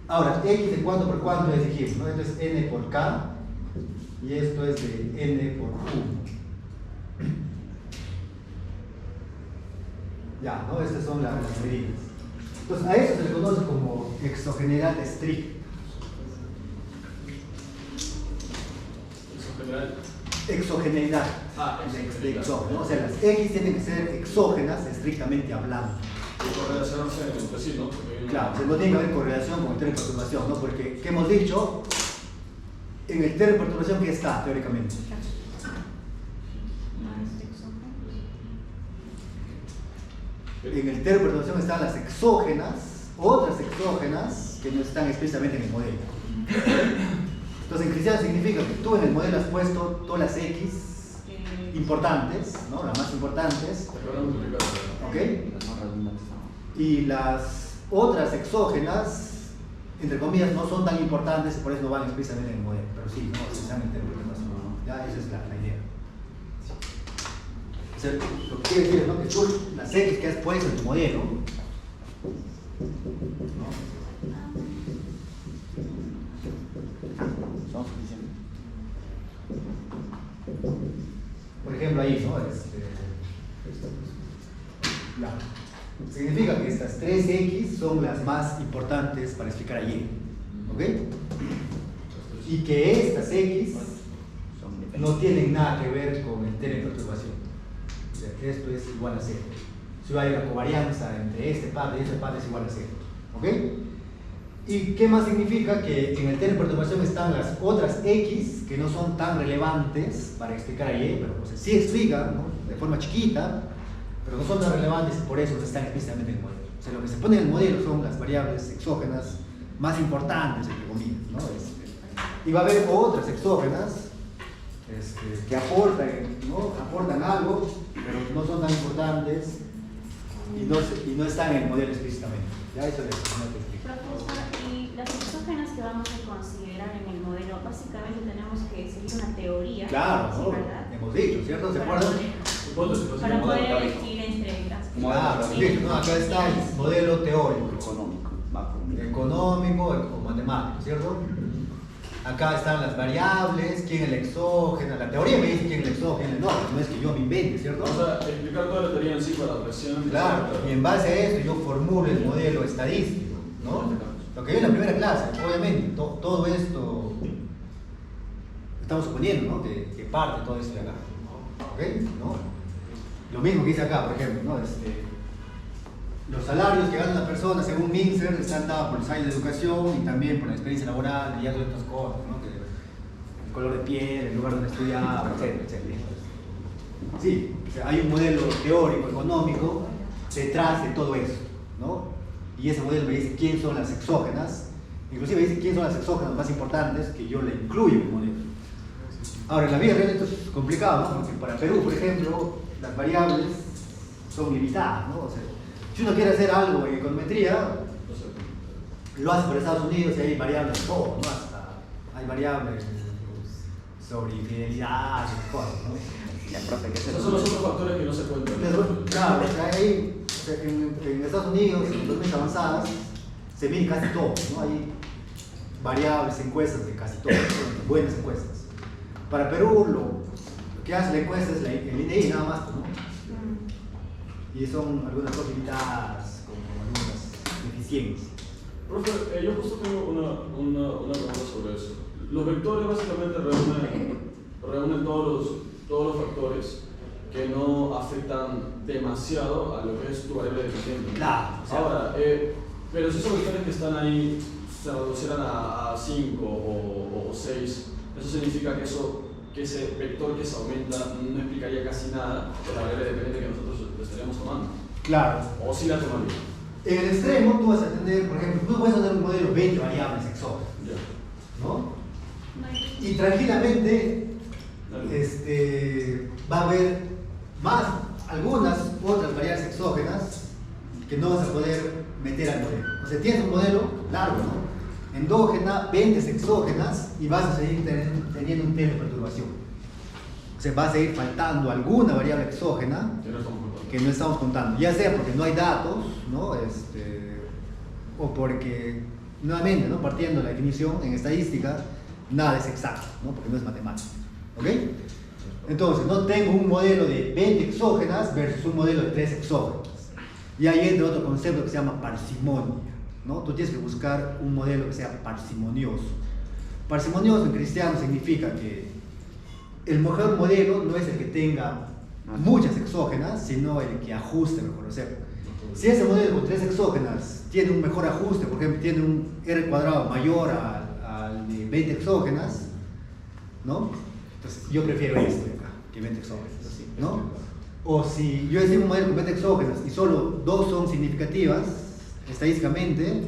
Ahora, X de cuánto por cuánto es, dijimos, ¿no? Esto es N por K, y esto es de N por Q. Ya, ¿no? Estas son las medidas. Entonces, a eso se le conoce como exogeneidad estricta. Exogeneidad. De exógeno, o sea, las X tienen que ser exógenas estrictamente hablando. Y correlacionarse entre sí, ¿no? Claro, No tiene que haber correlación con el término de perturbación, ¿no? Porque, ¿qué hemos dicho? En el término de perturbación, ¿qué está teóricamente? En el término de perturbación están las exógenas, otras exógenas que no están explícitamente en el modelo. Entonces, en cristiano significa que tú en el modelo has puesto todas las X importantes, ¿no? Las más importantes, ¿ok? Y las otras exógenas, entre comillas, no son tan importantes y por eso no van explícitamente en el modelo, pero sí, ¿no? Se están en el término de perturbación, ¿no? Ya, esa es la idea. O sea, lo que quiere decir es, ¿no?, que tú las X que has puesto en tu modelo, ¿no?, son suficientes. por ejemplo ahí, ¿no? Significa que estas 3X son las más importantes para explicar a Y, ¿ok? Y que estas X no tienen nada que ver con el término de perturbación. O sea, que esto es igual a 0. Si hay una covarianza entre este par y este par es igual a 0, ¿ok? ¿Y qué más significa? Que en el término de perturbación están las otras X que no son tan relevantes para explicar a Y, pero pues sí explican, ¿no?, de forma chiquita, pero no son tan relevantes y por eso no están explícitamente en el modelo. O sea, lo que se pone en el modelo son las variables exógenas más importantes, entre comillas, ¿no? Y va a haber otras exógenas que aportan, ¿no?, aportan algo, pero no son tan importantes y no están en el modelo explícitamente. Ya eso les explico. Profesor, y las exógenas que vamos a considerar en el modelo, básicamente tenemos que seguir una teoría. Claro, ¿sí, ¿no? verdad? Hemos dicho, ¿cierto? ¿Se acuerdan? Para poder elegir entre las Claro, hemos dicho, ¿no? Acá está el modelo teórico, Económico, macroeconómico. económico o matemático, ¿cierto? Acá están las variables, quién es la exógena. La teoría me dice quién es la exógena, no es que yo me invente, ¿cierto? Vamos a explicar toda la teoría en sí para la presión. Claro, y en base a esto yo formulo el modelo estadístico, ¿no? Lo que vi en la primera clase, obviamente, todo esto estamos suponiendo, ¿no? Que parte todo esto de acá, ¿ok? ¿No? Lo mismo que dice acá, por ejemplo, ¿no? Los salarios que gana una persona según Mincer están dados por los años de educación y también por la experiencia laboral y otras cosas, ¿no? Que el color de piel, el lugar donde estudiaba, etcétera, etcétera. Sí, o sea, hay un modelo teórico, económico, detrás de todo eso, ¿no? Y ese modelo me dice quién son las exógenas, inclusive me dice quién son las exógenas más importantes que yo le incluyo en el modelo. Ahora, en la vida real esto es complicado, ¿no? Porque para Perú, por ejemplo, las variables son limitadas, ¿no? O sea, si uno quiere hacer algo en econometría, lo hace por Estados Unidos y hay variables de todo, ¿no? Hasta hay variables sobre infidelidad y cosas, ¿no? Ya, profe, ¿qué es Esos son los otros factores que no se cuentan. Claro, o sea, ahí, o sea, en Estados Unidos, en las avanzadas, se mide casi todo, ¿no? Hay variables, encuestas de casi todo, buenas encuestas. Para Perú, lo que hace la encuesta es el INEI nada más, ¿no? Y son algunas cosas limitadas, como algunas deficiencias. Profe, yo justo tengo una pregunta sobre eso. Los vectores básicamente reúnen todos los factores que no afectan demasiado a lo que es tu variable deficiente. Claro. Ahora, pero si esos vectores que están ahí se reducieran a 5 o 6, eso significa que ese vector que se aumenta no explicaría casi nada de la variable dependiente que nosotros estaríamos tomando. Claro. O sí la tomaría. En el extremo, tú vas a tener, por ejemplo, tú puedes tener un modelo 20 variables exógenas, Ya. ¿no? Y tranquilamente va a haber algunas otras variables exógenas que no vas a poder meter al modelo. O sea, tienes un modelo largo, ¿no? Endógena, 20 exógenas y vas a seguir teniendo un tema de perturbación. O sea, va a seguir faltando alguna variable exógena que no estamos contando, ya sea porque no hay datos, ¿no? O porque, nuevamente, ¿no? Partiendo de la definición en estadística, nada es exacto, ¿no? Porque no es matemática. ¿Ok? Entonces, no tengo un modelo de 20 exógenas versus un modelo de 3 exógenas. Y ahí entra otro concepto que se llama parsimonia, ¿no? Tú tienes que buscar un modelo que sea parsimonioso. Parsimonioso en cristiano significa que el mejor modelo no es el que tenga muchas exógenas, sino el que ajuste mejor. O sea, si ese modelo con 3 exógenas tiene un mejor ajuste, por ejemplo, tiene un R cuadrado mayor al de 20 exógenas, ¿no? Entonces, yo prefiero esto de acá, que 20 exógenas, ¿no? O si yo tengo un modelo con 20 exógenas y solo 2 son significativas, estadísticamente,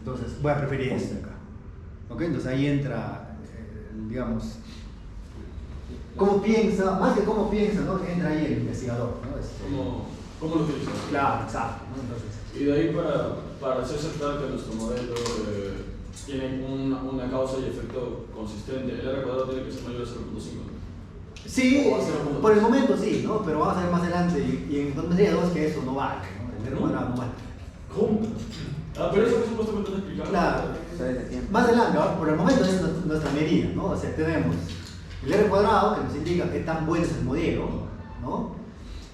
entonces voy a preferir esto de acá. ¿Ok? Entonces ahí entra, digamos, cómo piensa, más que cómo piensa, ¿no? Entra ahí el investigador, ¿no? ¿Cómo lo utilizas? Claro, exacto, ¿no? Entonces, y de ahí para hacer aceptar que nuestro modelo tiene una causa y efecto consistente, el R cuadrado tiene que ser mayor a 0.5. sí, por el momento sí, ¿no? Pero vamos a ver más adelante y en econometría 2 que eso no vale, ¿no? El R cuadrado no vale. ¿Cómo? Pero eso supuestamente no explicado. Claro, más adelante, ¿no? Por el momento es nuestra medida, ¿no? O sea, tenemos el R cuadrado que nos indica qué tan bueno es el modelo, ¿no?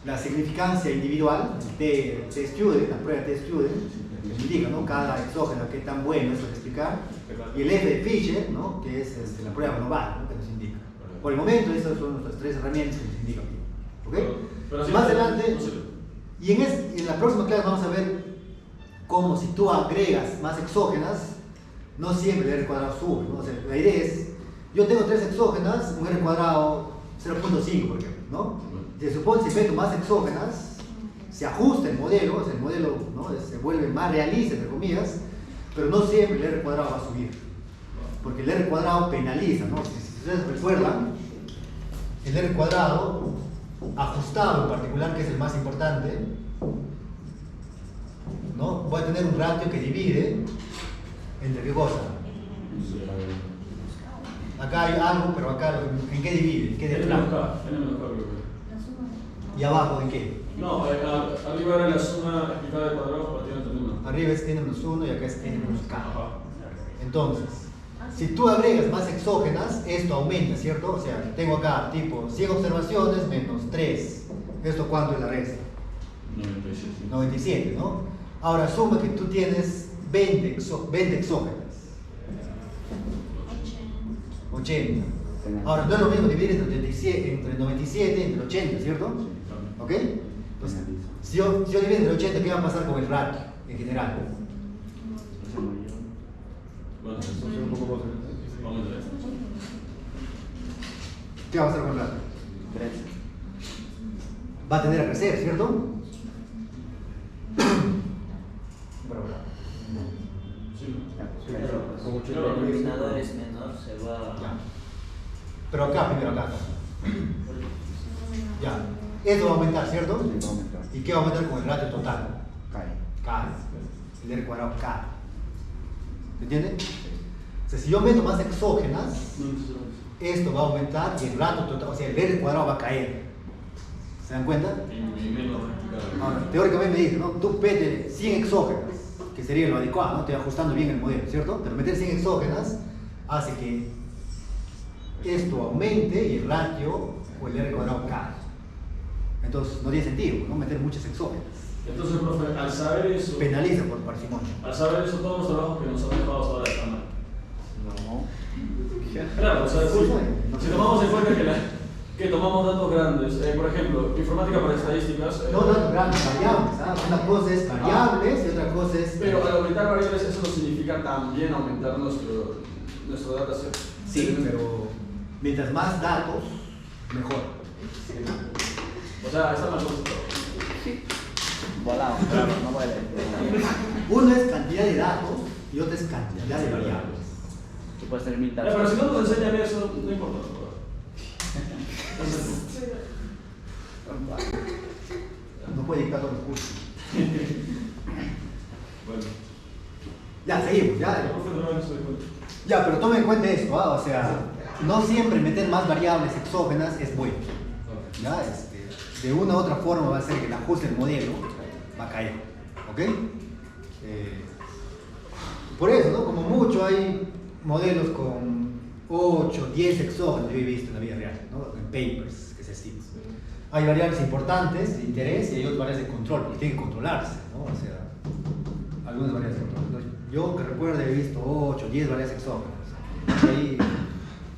La significancia individual de T-Student, la prueba de T-Student, nos indica, ¿no? Cada exógeno qué tan bueno es para explicar, y el F de Fisher, ¿no? Que es la prueba global, ¿no? Que nos indica. Por el momento, esas son nuestras 3 herramientas que nos indican. ¿Ok? Pero más adelante, y en la próxima clase vamos a ver cómo si tú agregas más exógenas, no siempre el R cuadrado sube, ¿no? O sea, la idea es, yo tengo 3 exógenas, un R cuadrado 0.5, por ejemplo, ¿no? Se supone que si meto más exógenas, se ajusta el modelo, o sea, el modelo, ¿no? Se vuelve más realista, entre comillas, pero no siempre el R cuadrado va a subir, porque el R cuadrado penaliza, ¿no? Si ustedes recuerdan, el R cuadrado ajustado en particular, que es el más importante, ¿no? Voy a tener un ratio que divide ¿Entre qué cosa? Acá hay algo, pero acá, ¿en qué divide? ¿En qué N deflacta? menos K, N menos K, creo que. ¿Y abajo en qué? No, arriba era la suma explicada de cuadrados partida entre números. Arriba es n-1 y acá es n-k. Ajá. Entonces, si tú agregas más exógenas, esto aumenta, ¿cierto? O sea, tengo acá tipo 100 observaciones menos 3. ¿Esto cuánto es la resta? 97. 97, ¿no? Ahora suma que tú tienes 20 exógenas. 80. Ahora, no es lo mismo dividir entre 97 entre 80, ¿cierto? ¿Ok? Entonces, si yo divido entre 80, ¿qué va a pasar con el ratio en general? Bueno, Eso es un poco más. vamos a ver. ¿Qué va a pasar con el ratio? 13. Va a tender a crecer, ¿cierto? Bueno, Sí. Pero Como si el denominador es menor, se va. ya. Pero acá, primero acá. Ya. Esto va a aumentar, ¿cierto? Sí, va a aumentar. ¿Y qué va a aumentar con el ratio total? Cae. K. El R cuadrado K. ¿Se entiende? O sea, si yo meto más exógenas, esto va a aumentar y el ratio total, o sea, el R cuadrado va a caer. ¿Se dan cuenta? Y menos explicado. Ahora, teóricamente me dice, ¿no? Tú pete 100 exógenas, que sería lo adecuado, ¿no? Te va ajustando bien el modelo, ¿cierto? Pero meter 100 exógenas hace que esto aumente y el ratio o el R cuadrado cae. Entonces no tiene sentido, ¿no? Meter muchas exógenas. Entonces, profe, al saber eso, Penaliza por parsimonia. al saber eso, todos los trabajos que nos han dejado hasta ahora están mal. No. Claro, o sea, Sí, si tomamos en cuenta que tomamos datos grandes, por ejemplo, informática para estadísticas. No datos grandes, variables, ¿sabes? Una cosa es variables y otra cosa es... Pero al aumentar variables, eso no significa también aumentar nuestro dataset. Sí, pero mientras más datos, mejor. O sea, está mal puesto. Volado, claro, no vuelve. Uno es cantidad de datos y otro es cantidad de variables. Tú puedes tener 1000 Ya, datos. pero si no nos enseñan eso, no importa. No puede dictar todos los cursos. Bueno. Ya, seguimos, ya. El profe no se dio cuenta. Ya, pero tomen en cuenta esto, ¿ah? O sea, no siempre meter más variables exógenas es bueno. ¿Ya? De una u otra forma va a hacer que el ajuste del modelo va a caer. ¿Ok? Por eso, ¿no? Como mucho hay modelos con 8, 10 exógenos, yo he visto en la vida real, ¿no? En papers que se estiman. Hay variables importantes de interés y hay otras variables de control, porque tienen que controlarse, ¿no? O sea, algunas variables de control. Entonces, yo que recuerdo he visto 8, 10 variables exógenas.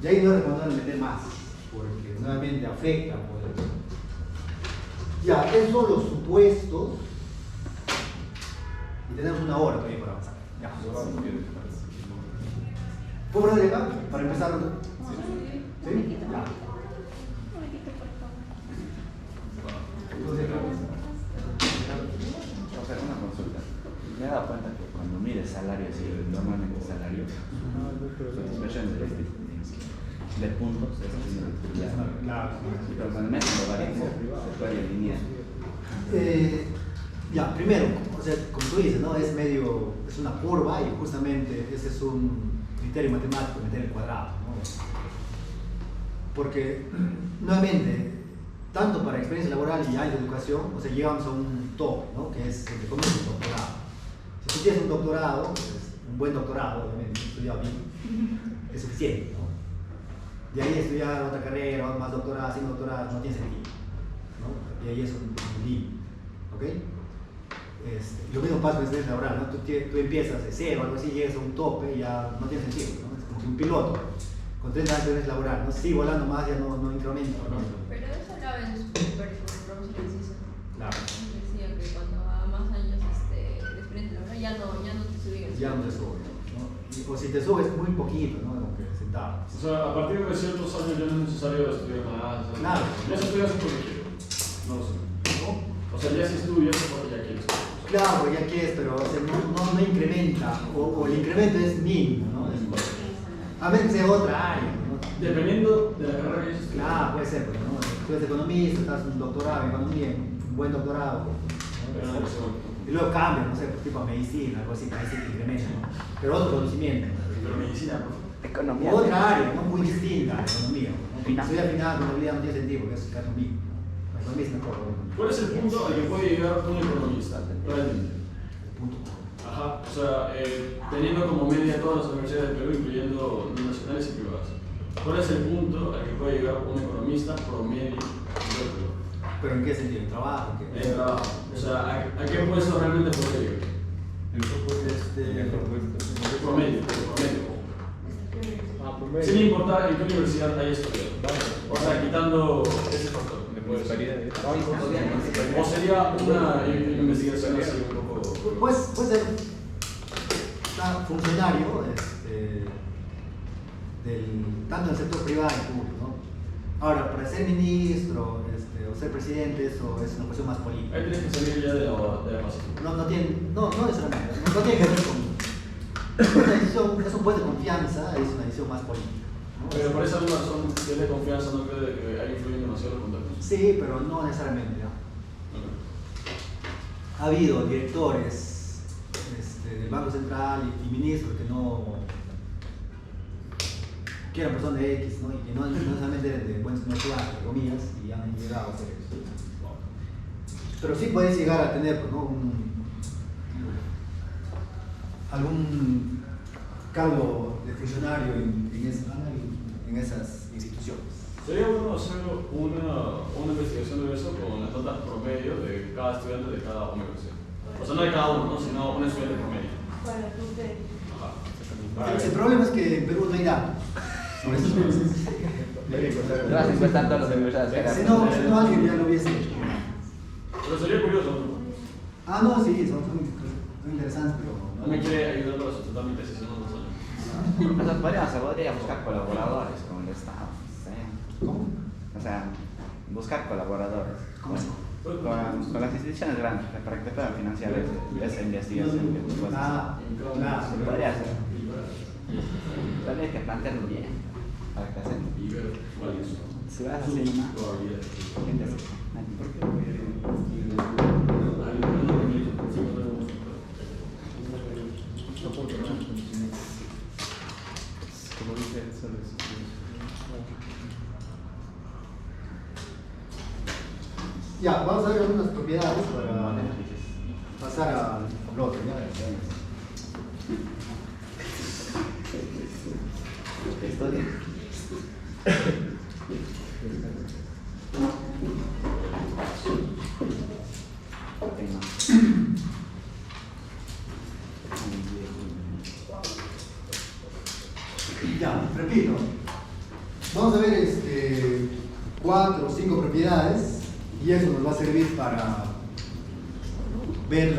Y ahí no es recomendable meter más, porque nuevamente afecta al modelo. Ya, esos son los supuestos. Y tenemos una hora todavía para avanzar. Ya. ¿Puedo poner de acá? Para empezar. ¿Sí? Ya. Entonces, Profe, una consulta. Me he dado cuenta que cuando mires salario, así, normalmente salario, son expresiones de puntos, es así, Claro. pero cuando metes lo variable, se puede alinear. Ya, primero, o sea, como tú dices, ¿no? Es una curva y justamente ese es un criterio matemático, meter el cuadrado, ¿no? Porque, nuevamente, tanto para experiencia laboral y años de educación, o sea, llegamos a un tope, ¿no? Que es el doctorado. Si tú tienes un doctorado, pues, un buen doctorado, obviamente, estudiado bien, es suficiente, ¿no? De ahí estudiar otra carrera, más doctorado, sin doctorado, no tiene sentido, ¿no? Y ahí es un límite, ¿ok? Lo mismo pasa con la experiencia laboral, ¿no? Tú empiezas de cero, algo así, llegas a un tope y ya no tiene sentido, ¿no? Es como que un piloto con 30 años de experiencia laboral, ¿no? Sí, volando más ya no incrementa, ¿no? Pero eso hablaba en su paper con el profesor Enciso. Claro. Decía que cuando a más años de experiencia laboral ya no te subía el Ya no te sube, ¿no? O si te subes muy poquito, ¿no? Como que centavos. O sea, a partir de ciertos años ya no es necesario estudiar más. ¿sabes? Claro. Ya se estudia así porque quiero. No lo sé. O sea, ya si estudias es porque ya quieres. Claro, ya quieres, pero o sea, no incrementa, o el incremento es mínimo, ¿no? A menos que sea otra área, ¿no? Dependiendo de la carrera que hayas estudiado. Claro, puede ser, pues, ¿no? Tú eres economista, estás un doctorado en economía, un buen doctorado, ¿no? Pero no, y luego cambia, no sé, tipo medicina, algo así, ahí se incrementa, ¿no? Pero otro conocimiento. Pero medicina, ¿no? Economía. Otra área, ¿no? Muy distinta a la economía. ¿No? Estoy afinada con la vida no tiene sentido, porque es economía. La economía es mejor. ¿Cuál es el punto al que puede llegar un economista? Realmente. Punto. Ajá, o sea, teniendo como media todas las universidades del Perú, incluyendo nacionales y privadas. ¿Cuál es el punto al que puede llegar un economista promedio del Perú? ¿Pero en qué sentido? ¿En trabajo? ¿En qué? En trabajo. O sea, ¿a qué puesto realmente puede llegar? Promedio. Sin importar en qué universidad haya estudiado. O sea, quitando ese factor. O sería una investigación así un poco. Puede ser funcionario tanto en el sector privado y público, ¿no? Ahora, para ser ministro o ser presidente, eso es una cuestión más política. Ahí tienes que salir ya de la base. No necesariamente. No tiene que ver con. Es una decisión, es un puesto de confianza, es una decisión más política, ¿no? Pero por esa misma razón, si es de confianza, ¿no cree que hay influido demasiado los contactos? Sí, pero no necesariamente, ¿no? Ha habido directores del Banco Central y ministros que eran personas de X, ¿no? Y que no necesariamente eran de buenas clases, entre comillas, y han llegado a ser eso. Pero sí puedes llegar a tener, ¿no? Algún cargo de funcionario en esas instituciones. Sería bueno hacer una investigación de eso con las notas promedio de cada estudiante de cada universidad. O sea, no de cada uno, ¿no? Sino un estudiante promedio. Para tu fe. Ajá. El problema es que en Perú no hay datos. Por eso Lo vas a encuestar todas las universidades. si no, alguien ya lo hubiese hecho. Pero sería curioso, ¿no? No, sí, son interesantes, pero No me quiere ayudar para sustentar mi tesis en unos años. O sea, se podría buscar colaboradores con el Estado. ¿Sí? ¿Cómo? O sea, buscar colaboradores. ¿Cómo es? Con las instituciones grandes para que te puedan financiar esa investigación que tú vas a hacer. Claro. Podría ser. Pero hay que plantearlo bien para que hacen. Y ver cuáles son Si vas así nomás, probabilidades. gente así. Ya, vamos a ver algunas propiedades para pasar al bloque. Estudia. Ya, repito. Vamos a ver 4 o 5 propiedades y eso nos va a servir para ver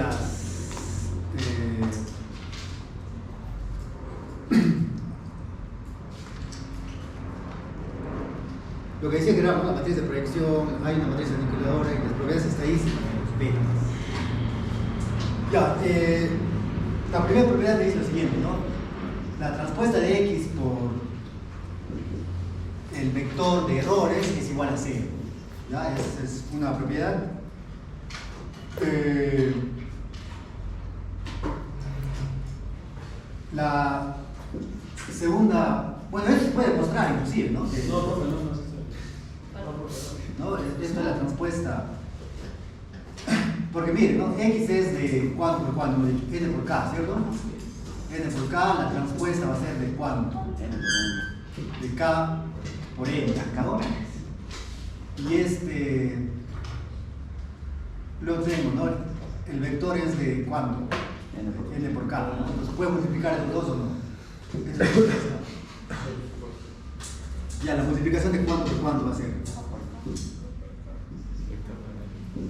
lo que decía que era una matriz de proyección, hay una matriz aniquiladora y las propiedades estadísticas de los betas. Ya, la primera propiedad dice lo siguiente, ¿no? La transpuesta de X por el vector de errores es igual a 0. ¿Ya? Esa es una propiedad. La segunda, bueno, esto se puede demostrar inclusive, ¿no? Que, No, profe, no. ¿no? Esto es la transpuesta. Porque miren, ¿no? X es de cuánto por cuánto, n por k, ¿cierto? N por k, la transpuesta va a ser de cuánto. De k por n, k2. Y luego tengo, ¿no? El vector es de cuánto. N por k, ¿no? Entonces, ¿puede multiplicar esos dos o no? Esa es la respuesta. Ya, la multiplicación de cuánto por cuánto va a ser.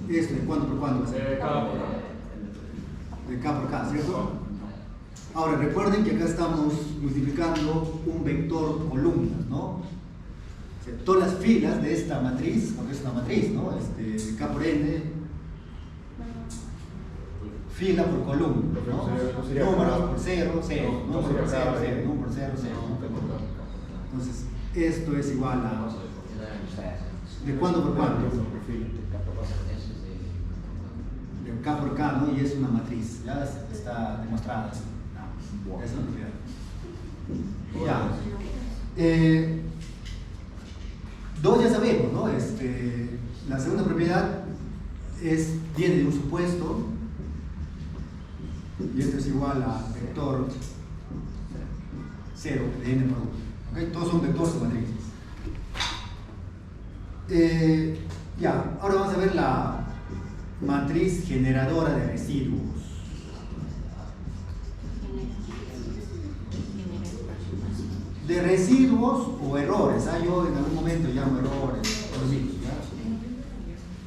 Esto, ¿de cuánto por cuánto va a ser? De k por k, ¿cierto? Ahora, recuerden que acá estamos multiplicando un vector columnas, ¿no? O sea, todas las filas de esta matriz, porque es una matriz, ¿no? K por n, fila por columna, ¿no? Números por 0, 0, número por 0, 0, número por 0, 0. Entonces, esto es igual a... ¿De cuánto por cuánto? de K por K, ¿no? Y es una matriz, ya está demostrada. No, es una propiedad. Ya. Dos ya sabemos, ¿no? La segunda propiedad viene de un supuesto, y esto es igual a vector 0 de n por 1. ¿Okay? Todos son vectores o matrices. Ya, ahora vamos a ver la matriz generadora de residuos. De residuos o errores. Yo en algún momento llamo errores, residuos, ¿ya?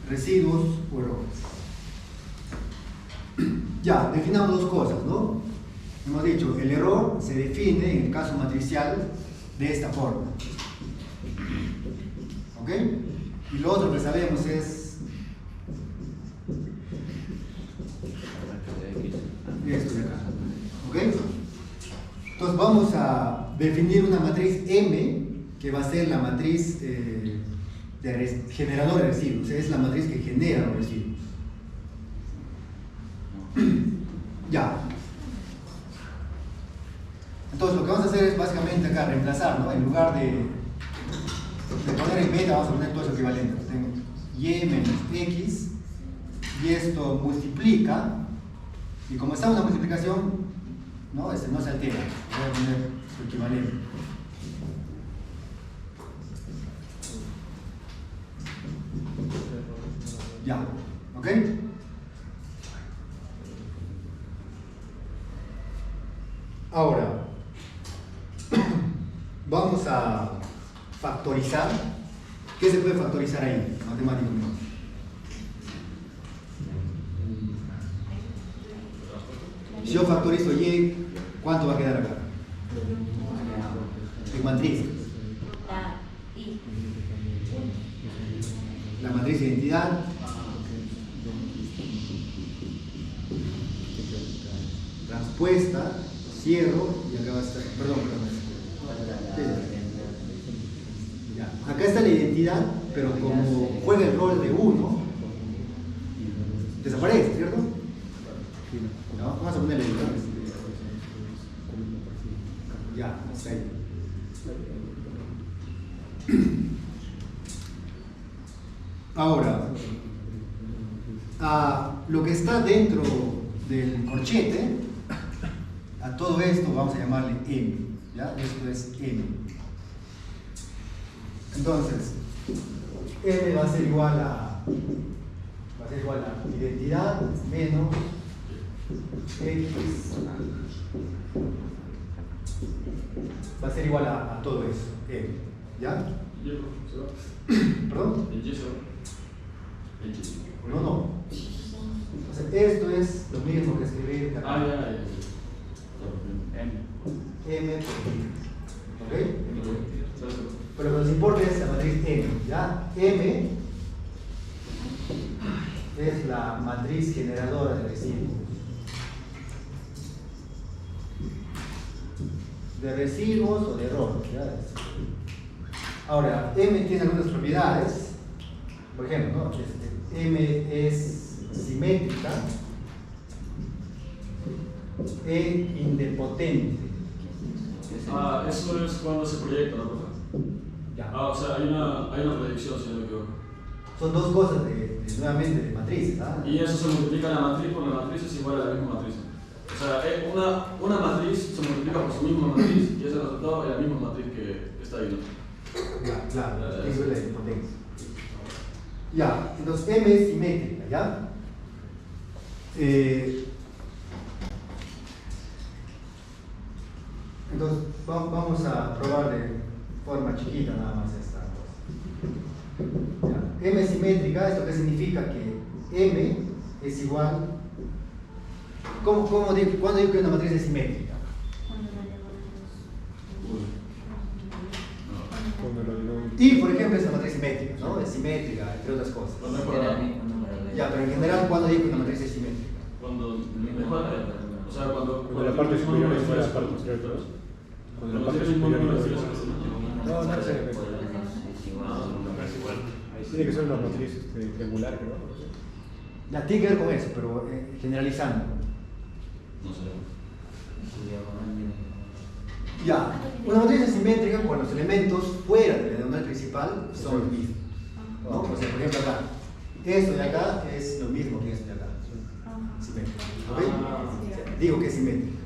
Residuos o errores. Ya, definamos dos cosas, ¿no? Hemos dicho, el error se define en el caso matricial de esta forma. ¿Ok? Y lo otro que sabemos es esto de acá. ¿Ok? Entonces vamos a definir una matriz M que va a ser la matriz generadora de residuos. Es la matriz que genera los residuos. Ya. Entonces lo que vamos a hacer es básicamente acá reemplazar, ¿no? En lugar de poner en beta, vamos a poner todo eso equivalente. Tengo y menos x, y esto multiplica, y como está una multiplicación, no se altera. Voy a poner su equivalente. Ya, ¿ok? Ahora, vamos a factorizar. ¿Qué se puede factorizar ahí, matemáticamente? Si yo factorizo y, ¿cuánto va a quedar acá? En matriz. La matriz de identidad. Transpuesta, cierro y acá va a estar. Perdón. Ya. Acá está la identidad, pero como juega el rol de 1, desaparece, ¿cierto? ¿No? Vamos a ponerle el ya, está ahí. Ahora, lo que está dentro del corchete, a todo esto vamos a llamarle M, ¿ya? Esto es M. Entonces, M va a ser igual a identidad menos X, va a ser igual a todo eso, M, ¿ya? ¿Perdón? No. O sea, esto es lo mismo que escribir acá. M por ¿ok? Pero lo que nos importa es la matriz M, ¿ya? M es la matriz generadora de residuos. De residuos o de errores, ¿ya? Ahora, M tiene algunas propiedades. Por ejemplo, ¿no? M es simétrica e indepotente. Eso es cuando se proyecta, ¿no? Ya. O sea, hay una proyección, si no me equivoco. Son dos cosas nuevamente de matrices. Y eso se multiplica la matriz por la matriz, es igual a la misma matriz. O sea, una matriz se multiplica por su misma matriz y ese resultado es la misma matriz que está ahí, ¿no? Ya, claro, eso es la indepotência. Ya, entonces M es simétrica, ¿ya? Entonces vamos a probar de forma chiquita nada más esta cosa. Ya. M es simétrica, ¿esto qué significa? Que M es igual. ¿Cuándo digo que una matriz es simétrica? Y por ejemplo es una matriz simétrica, ¿no? Es simétrica, entre otras cosas. Ya, pero en general, ¿cuándo digo que una matriz es simétrica? Cuando la parte superior es igual a la parte inferior. Cuando la parte superior es igual. No es igual. Tiene que ser una matriz triangular, creo. Ya tiene que ver con eso, pero generalizando. No sé. Ya, una matriz es simétrica cuando los elementos fuera de la diagonal principal son los mismos, ¿no? O sea, por ejemplo acá, esto de acá es lo mismo que esto de acá, simétrico, ¿ok? Digo que es simétrico.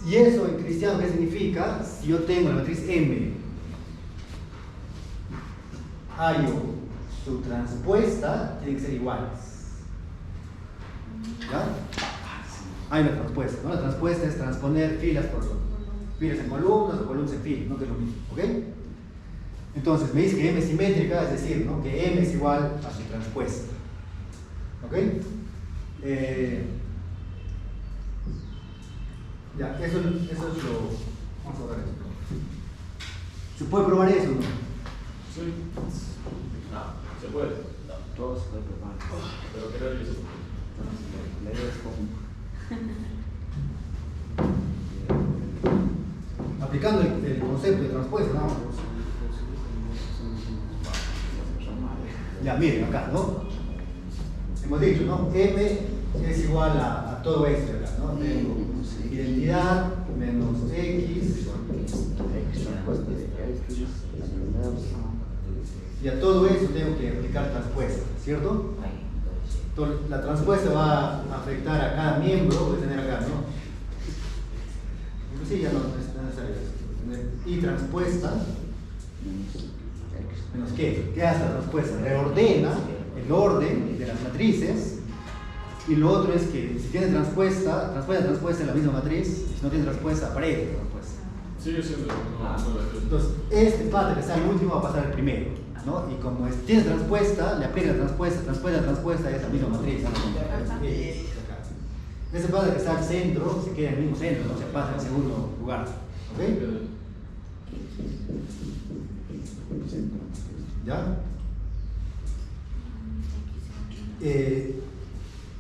Y eso en cristiano, ¿qué significa? Si yo tengo la matriz M, hallo su transpuesta, tienen que ser iguales. ¿Ya? Hay una transpuesta, ¿no? La transpuesta es transponer filas en columnas o columnas en filas, ¿no? Que es lo mismo, ¿ok? Entonces, me dice que M es simétrica, es decir, ¿no? Que M es igual a su transpuesta, ¿ok? Ya, eso es lo... Vamos a ver esto. ¿Se puede probar eso, no? Sí. Se puede. Todo se puede probar. Pero creo que se puede. La idea es como... Aplicando el concepto de transpuesta, ¿no? Ya, miren acá, ¿no? Hemos dicho, ¿no? M es igual a todo esto acá, ¿no? Tengo identidad menos X y a todo eso tengo que aplicar transpuesta, ¿cierto? Entonces, la transpuesta va a afectar a cada miembro, voy a tener acá, ¿no? Inclusive ya no es necesario eso. Y transpuesta menos ¿qué? ¿Qué hace la transpuesta? Reordena el orden de las matrices. Y lo otro es que si tiene transpuesta en la misma matriz, si no tiene transpuesta, aparece la transpuesta. Sigue siendo. Entonces, este pato que está al último va a pasar al primero, ¿no? Y como tiene transpuesta, le aplica la transpuesta es la misma matriz. Ese pato que está al centro se queda en el mismo centro, no se pasa al segundo lugar. ¿Ok? ¿Ya?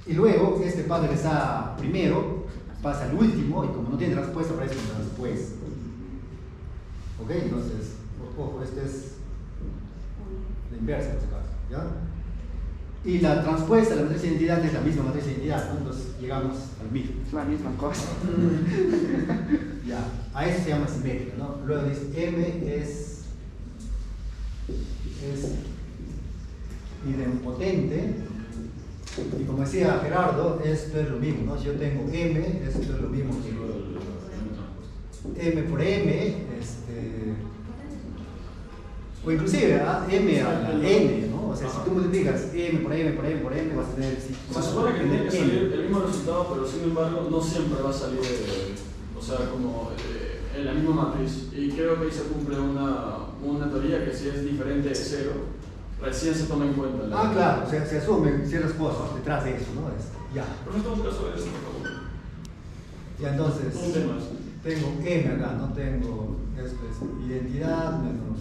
Y luego, este padre que está primero pasa al último y como no tiene respuesta, aparece con transpuesta. ¿Ok? Entonces, ojo, este es la inversa en este caso. ¿Ya? Y la transpuesta de la matriz de identidad es la misma matriz de identidad, ¿no? Entonces, llegamos al mismo. Es la misma cosa. Ya, a eso se llama simétrica, ¿no? Luego dice M es idempotente. Y como decía Gerardo, esto es lo mismo, ¿no? Si yo tengo M, esto es lo mismo que M por M, o inclusive M a la N, ¿no? O sea, si tú multiplicas M por M por M por M, vas a tener... Se supone que tiene que salir el mismo resultado, pero sin embargo no siempre va a salir, o sea, como en la misma matriz. Y creo que ahí se cumple una teoría que si es diferente de cero, recién se toma en cuenta. Claro, o sea, se asumen ciertas cosas detrás de eso, ¿no? Ya. Pero no estamos caso de eso, por favor. Ya, entonces, Un tema. tengo M acá, ¿no? Tengo, esto es identidad menos...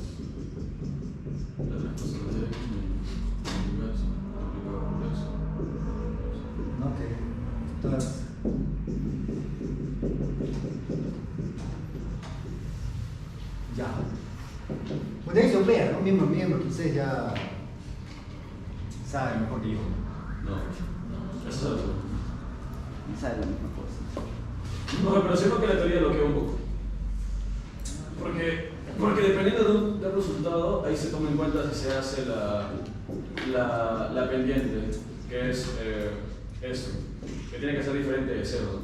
La transposición de X universo, ¿no? Que todas... Ya. Pues de ahí se opera, ¿no? Miembro, que ustedes ya saben mejor que yo. No, eso es algo. Esa es la misma cosa. No, pero siento que la teoría lo queda un poco. Porque dependiendo del resultado, ahí se toma en cuenta si se hace la pendiente, que es esto, que tiene que ser diferente de cero.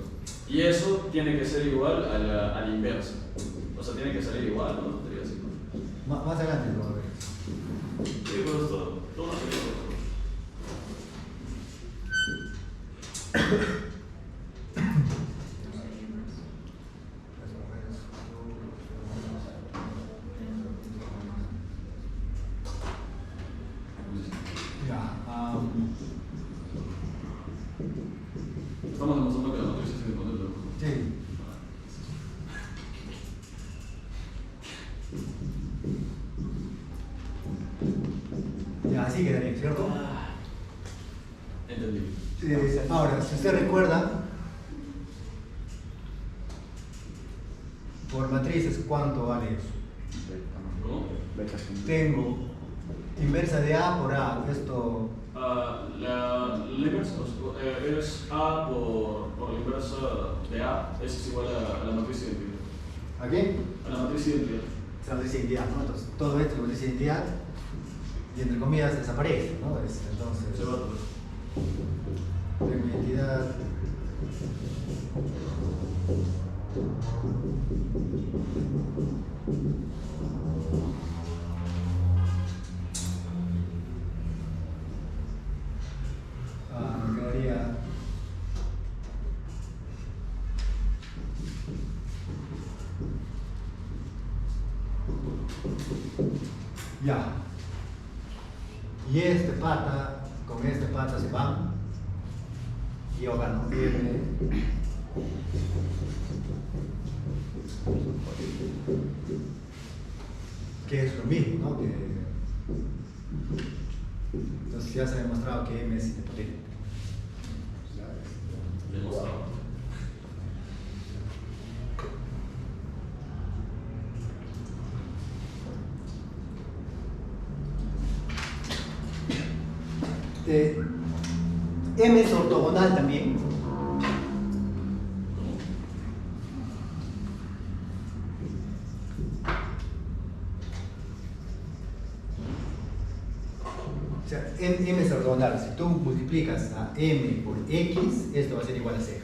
Y eso tiene que ser igual a la inversa. O sea, tiene que salir igual, ¿no? Más adelante lo voy a ver. Sí, pero esto, todo se estamos demostrando que la matriz es independente. Sí. Ya, así quedaría, ¿cierto? Entendí. Ahora, si usted recuerda, por matrices, ¿cuánto vale eso? ¿Cómo? Tengo Inversa de A por A, esto... La inversa es A por la inversa de A, es igual a la matriz de identidad. ¿A qué? A la matriz de identidad. Es la matriz de identidad, ¿no? Entonces, todo esto es la matriz de identidad y entre comillas desaparece, ¿no? Entonces, Se va todo. tengo identidad. Me quedaría ya. Y este pata con este pata se van. Y yo gano M. Que es lo mismo, ¿no? Entonces ya se ha demostrado que M es idempotente. Demostrado. M es ortogonal también. O sea, M es ortogonal. Si tú multiplicas a M por X, esto va a ser igual a 0.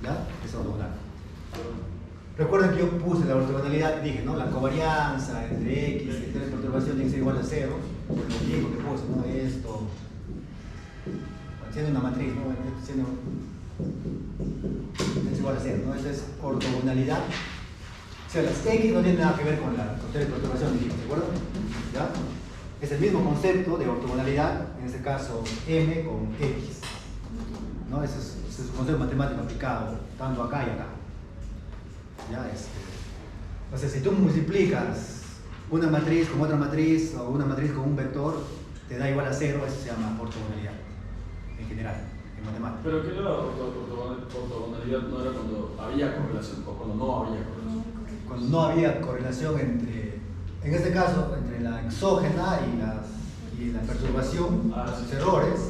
¿Ya? Es ortogonal. Recuerden que yo puse la ortogonalidad, dije, ¿no? La covarianza entre X y la perturbación tiene que ser igual a 0. Lo mismo que puse, ¿no? Esto, siendo una matriz, ¿no? Es igual a 0, ¿no? Esta es ortogonalidad. O sea, las X no tienen nada que ver con la perturbación, dijimos, ¿de acuerdo? ¿Ya? Es el mismo concepto de ortogonalidad, en este caso M con X, ¿no? Ese es un concepto matemático aplicado tanto acá y acá. ¿Ya? Entonces, si tú multiplicas una matriz con otra matriz o una matriz con un vector, te da igual a 0, eso se llama ortogonalidad, en general, en matemáticas. ¿Pero qué era ortogonalidad? ¿No era cuando había correlación o cuando no había correlación? Cuando no había correlación entre, en este caso, entre la exógena y la perturbación, los errores,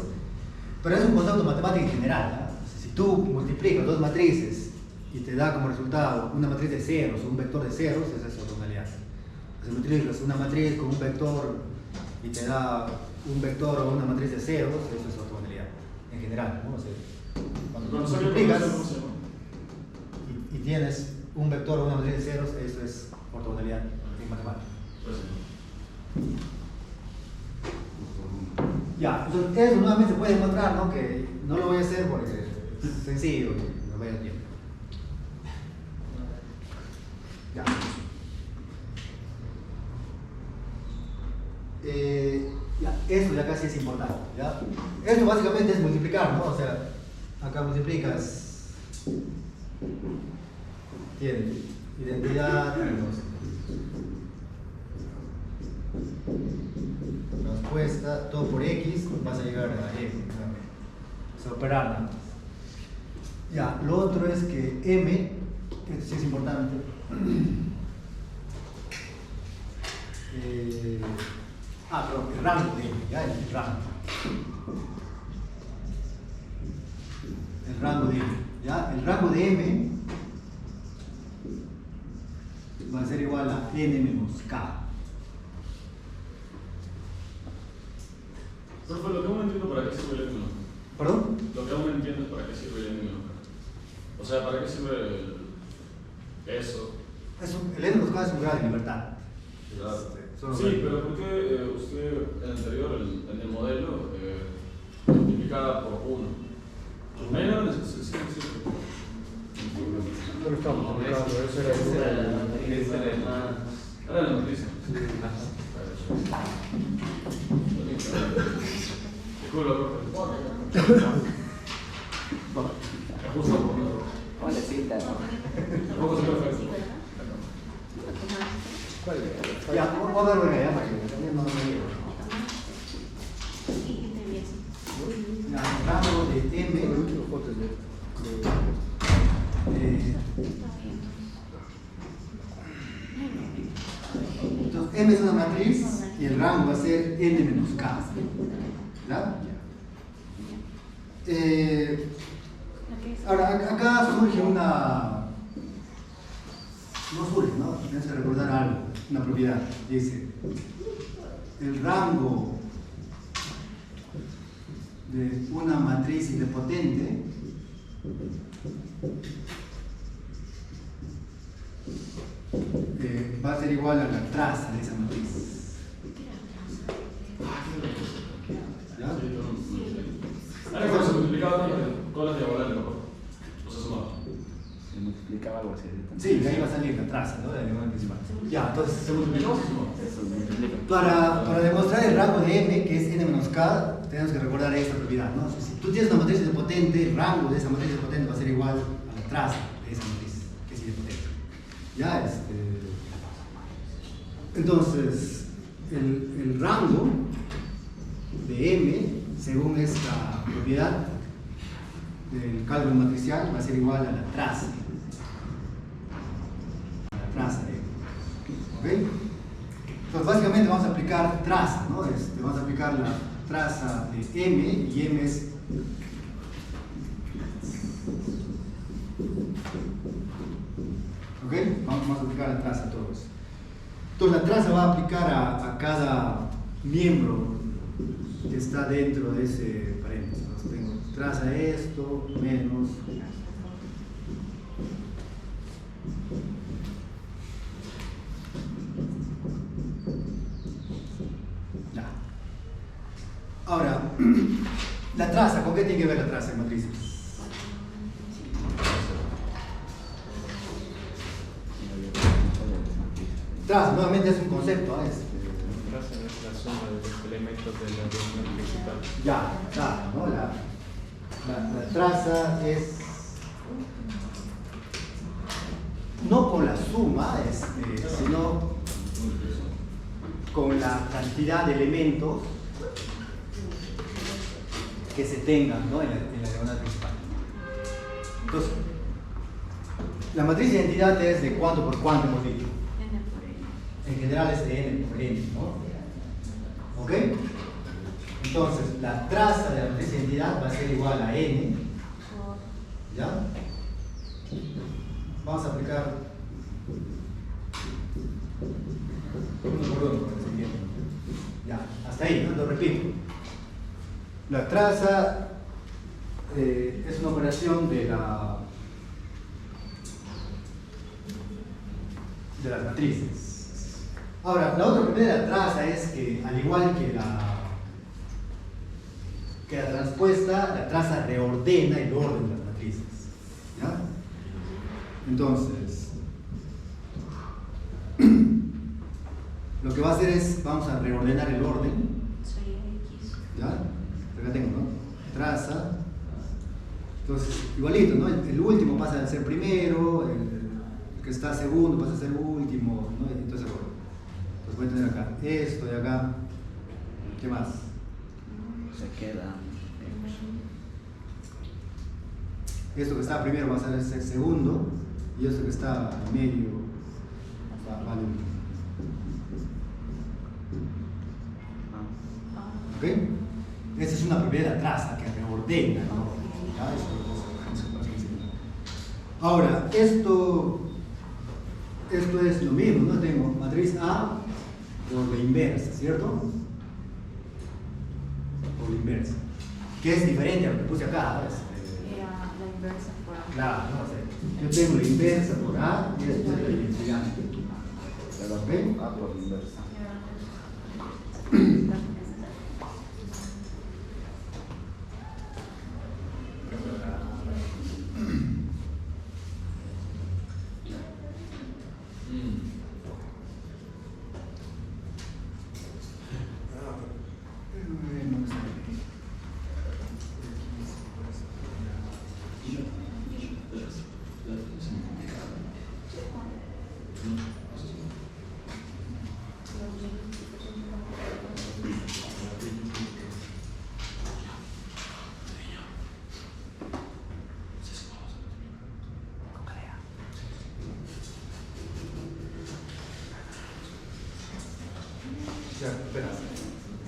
pero es un concepto matemático en general, ¿no? Entonces, si tú multiplicas dos matrices y te da como resultado una matriz de ceros o un vector de ceros, esa es ortogonalidad. Si multiplicas una matriz con un vector y te da un vector o una matriz de ceros, eso es ortogonalidad, en general, ¿no? O sea, cuando tú multiplicas y tienes un vector o una matriz de ceros, eso es ortogonalidad en matemáticas. Ya, entonces eso nuevamente se puede encontrar, ¿no? Que no lo voy a hacer porque es sencillo y no vaya el tiempo. Ya. Ya, esto ya casi es importante, ¿ya? Esto básicamente es multiplicar, ¿no? O sea, acá multiplicas, tienes identidad, respuesta, todo por X, vas a llegar a M, se operar nada más. Ya, lo otro es que M, esto sí es importante, perdón, el rango de M, ya, el rango. El rango de M, ya, el rango de M va a ser igual a N menos K. Pero lo que aún no entiendo para qué sirve el N menos K. ¿Perdón? Lo que aún no entiendo es para qué sirve el N menos K. O sea, ¿para qué sirve eso? El N menos K es un grado de libertad. Sí, pero ¿por qué usted en el anterior, en el modelo, multiplicaba por 1? No, sí. No lo estamos multiplicando, eso era el número. Ahora la noticia. Justo por Ponle cinta, ¿no? tampoco se perfecto. ¿Cuál es? Ya, vamos a darle ya para que también no me lleve. Ya, el rango de M. El último foto es de Entonces, M es una matriz y el rango rango va a ser n menos k. ¿Ya? Ahora, acá surge una... No surge, ¿no? Tienes que recordar algo, una propiedad. Dice, el rango de una matriz idempotente va a ser igual a la traza de esa matriz. ¿Ya? Ahora cuando se multiplicaba con las diagonales, ¿no? O se sumaba. Se multiplicaba algo así. Sí, de ahí va a salir la traza, ¿no? De la diagonal principal. Ya, entonces se multiplicó. Eso multiplica. Para demostrar el rango de m, que es n menos k, tenemos que recordar esta propiedad, ¿no? Si tú tienes una matriz idempotente, el rango de esa matriz idempotente va a ser igual a la traza de esa matriz, que es idempotente. Ya, entonces, el rango de m, según esta propiedad del cálculo matricial, va a ser igual a la traza. A la traza de m. ¿Ok? Entonces, básicamente vamos a aplicar traza, ¿no? Vamos a aplicar la traza de m, y m es... ¿Ok? Vamos a aplicar la traza a todos. Entonces, la traza va a aplicar a cada miembro que está dentro de ese paréntesis. Entonces, tengo traza esto, menos... Ya. Ahora, la traza, ¿con qué tiene que ver la traza en matrices? Traza, nuevamente es un concepto, ¿eh? Traza es la suma de los elementos de la diagonal principal. Ya, claro, ¿no? La traza es no con la suma, sino con la cantidad de elementos que se tengan, ¿no? en la diagonal principal. Entonces, la matriz de identidad es de cuánto por cuánto hemos dicho. En general es de n por n, ¿no? ¿Ok? Entonces, la traza de la matriz de identidad va a ser igual a n. ¿Ya? Vamos a aplicar uno por uno, por el siguiente. Ya, hasta ahí, ¿no? Lo repito. La traza es una operación de las matrices. Ahora, la otra propiedad de la traza es que, al igual que la transpuesta, la traza reordena el orden de las matrices. ¿Ya? Entonces, lo que va a hacer es, vamos a reordenar el orden. ¿Ya? Acá tengo, ¿no? Traza. Entonces, igualito, ¿no? El último pasa a ser primero, el que está segundo pasa a ser último, ¿no? Entonces, bueno. Pues voy a tener acá esto y acá. ¿Qué más? Se queda. Esto que está primero va a ser segundo y esto que está en medio vale último. ¿Ok? Esta es una propiedad de la traza que reordena, ¿no? ¿Ya? Ahora, esto es lo mismo, ¿no? Tengo matriz A por la inversa, ¿cierto? Por la inversa. Que es diferente a lo que puse acá, ¿ves? Era la inversa por A. Claro, no sé. Yo tengo la inversa por A y esto es la identidad. ¿Ok? A por inversa.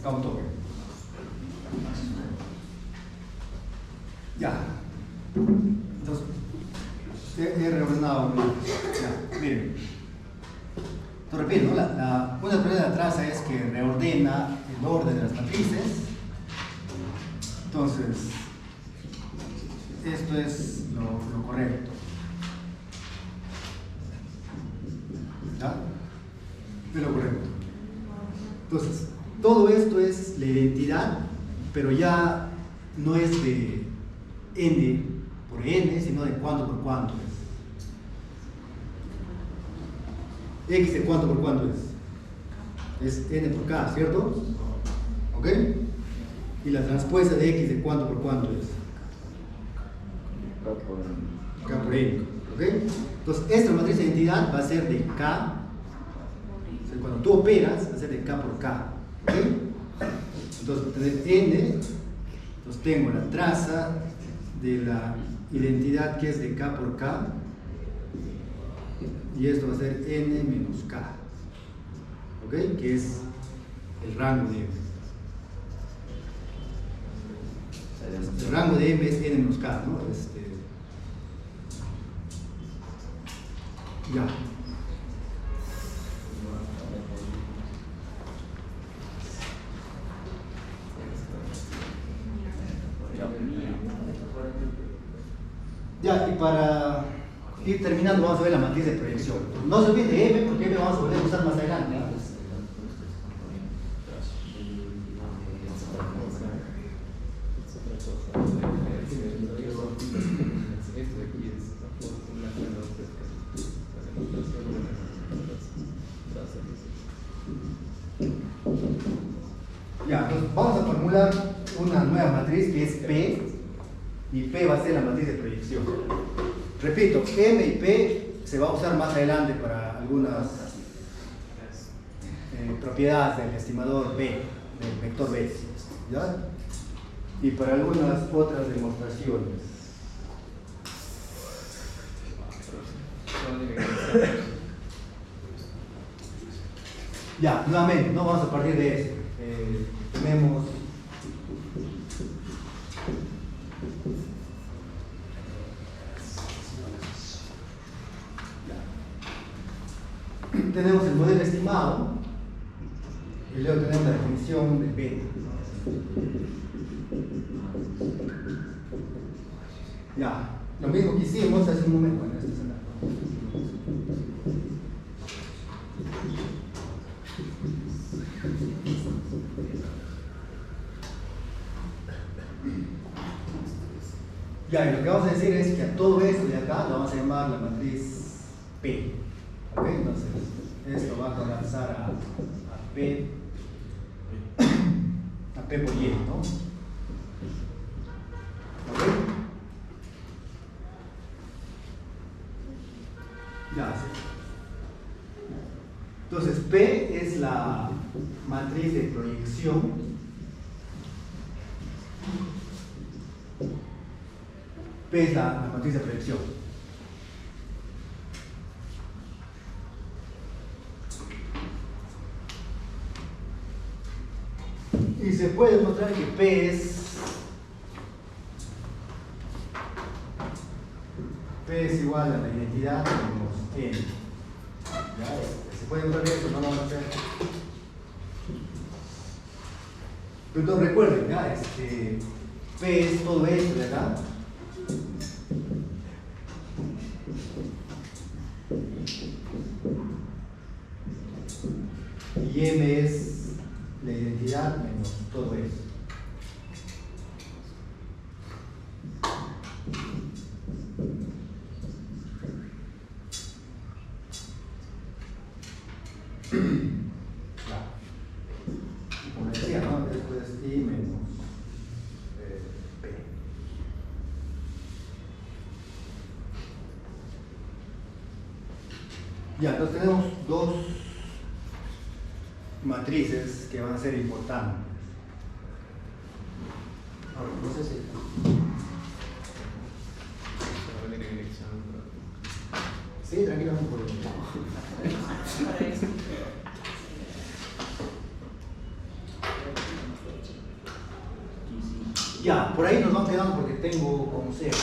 Acá un toque. Ya. Entonces, he reordenado. Ya, miren. Entonces, repito, ¿no? Una teoría de la traza es que reordena el orden de las matrices. Entonces, esto es lo correcto. ¿Ya? Es lo correcto. Entonces, todo esto es la identidad, pero ya no es de n por n, sino de cuánto por cuánto es. X de cuánto por cuánto es n por k, ¿cierto? ¿Ok? Y la transpuesta de x de cuánto por cuánto es k por n. ¿Ok? Entonces, esta matriz de identidad va a ser de k. O sea, cuando tú operas, va a ser de k por k. ¿Ok? Entonces, tener n, entonces tengo la traza de la identidad que es de k por k, y esto va a ser n menos k, ¿ok? Que es el rango de m. El rango de m es n menos k, ¿no? Ya. Ya, y para ir terminando vamos a ver la matriz de proyección. No se olvide de m, porque m vamos a poder usar más adelante, ¿no? Ya, entonces vamos a formular una nueva matriz que es P, y P va a ser la matriz de proyección. Repito, M y P se va a usar más adelante para algunas propiedades del estimador B, del vector B, ¿ya? Y para algunas otras demostraciones. Ya, nuevamente, no vamos a partir de eso. Tenemos el modelo estimado y luego tenemos la definición de beta. Ya, lo mismo que hicimos hace un momento. Bueno, esto es acá. Ya, y lo que vamos a decir es que a todo esto de acá lo vamos a llamar la matriz P. ¿Ok? Entonces, esto va a colapsar a P por Y, ¿no? ¿Ok? Ya, sí. Entonces, P es la matriz de proyección. P es la matriz de proyección. Y se puede demostrar que P es igual a la identidad menos N. ¿Ya? Se puede demostrar eso, no lo vamos a hacer. Pero entonces recuerden, ¿ya? P es todo esto de acá. Y M es la identidad menos todo eso. Como decía, ¿no? Después I menos P. Ya, entonces tenemos dos matrices que van a ser importantes. Ahora, no sé si... Sí, tranquilo, no puedo. Ya, por ahí nos van quedando porque tengo consejo.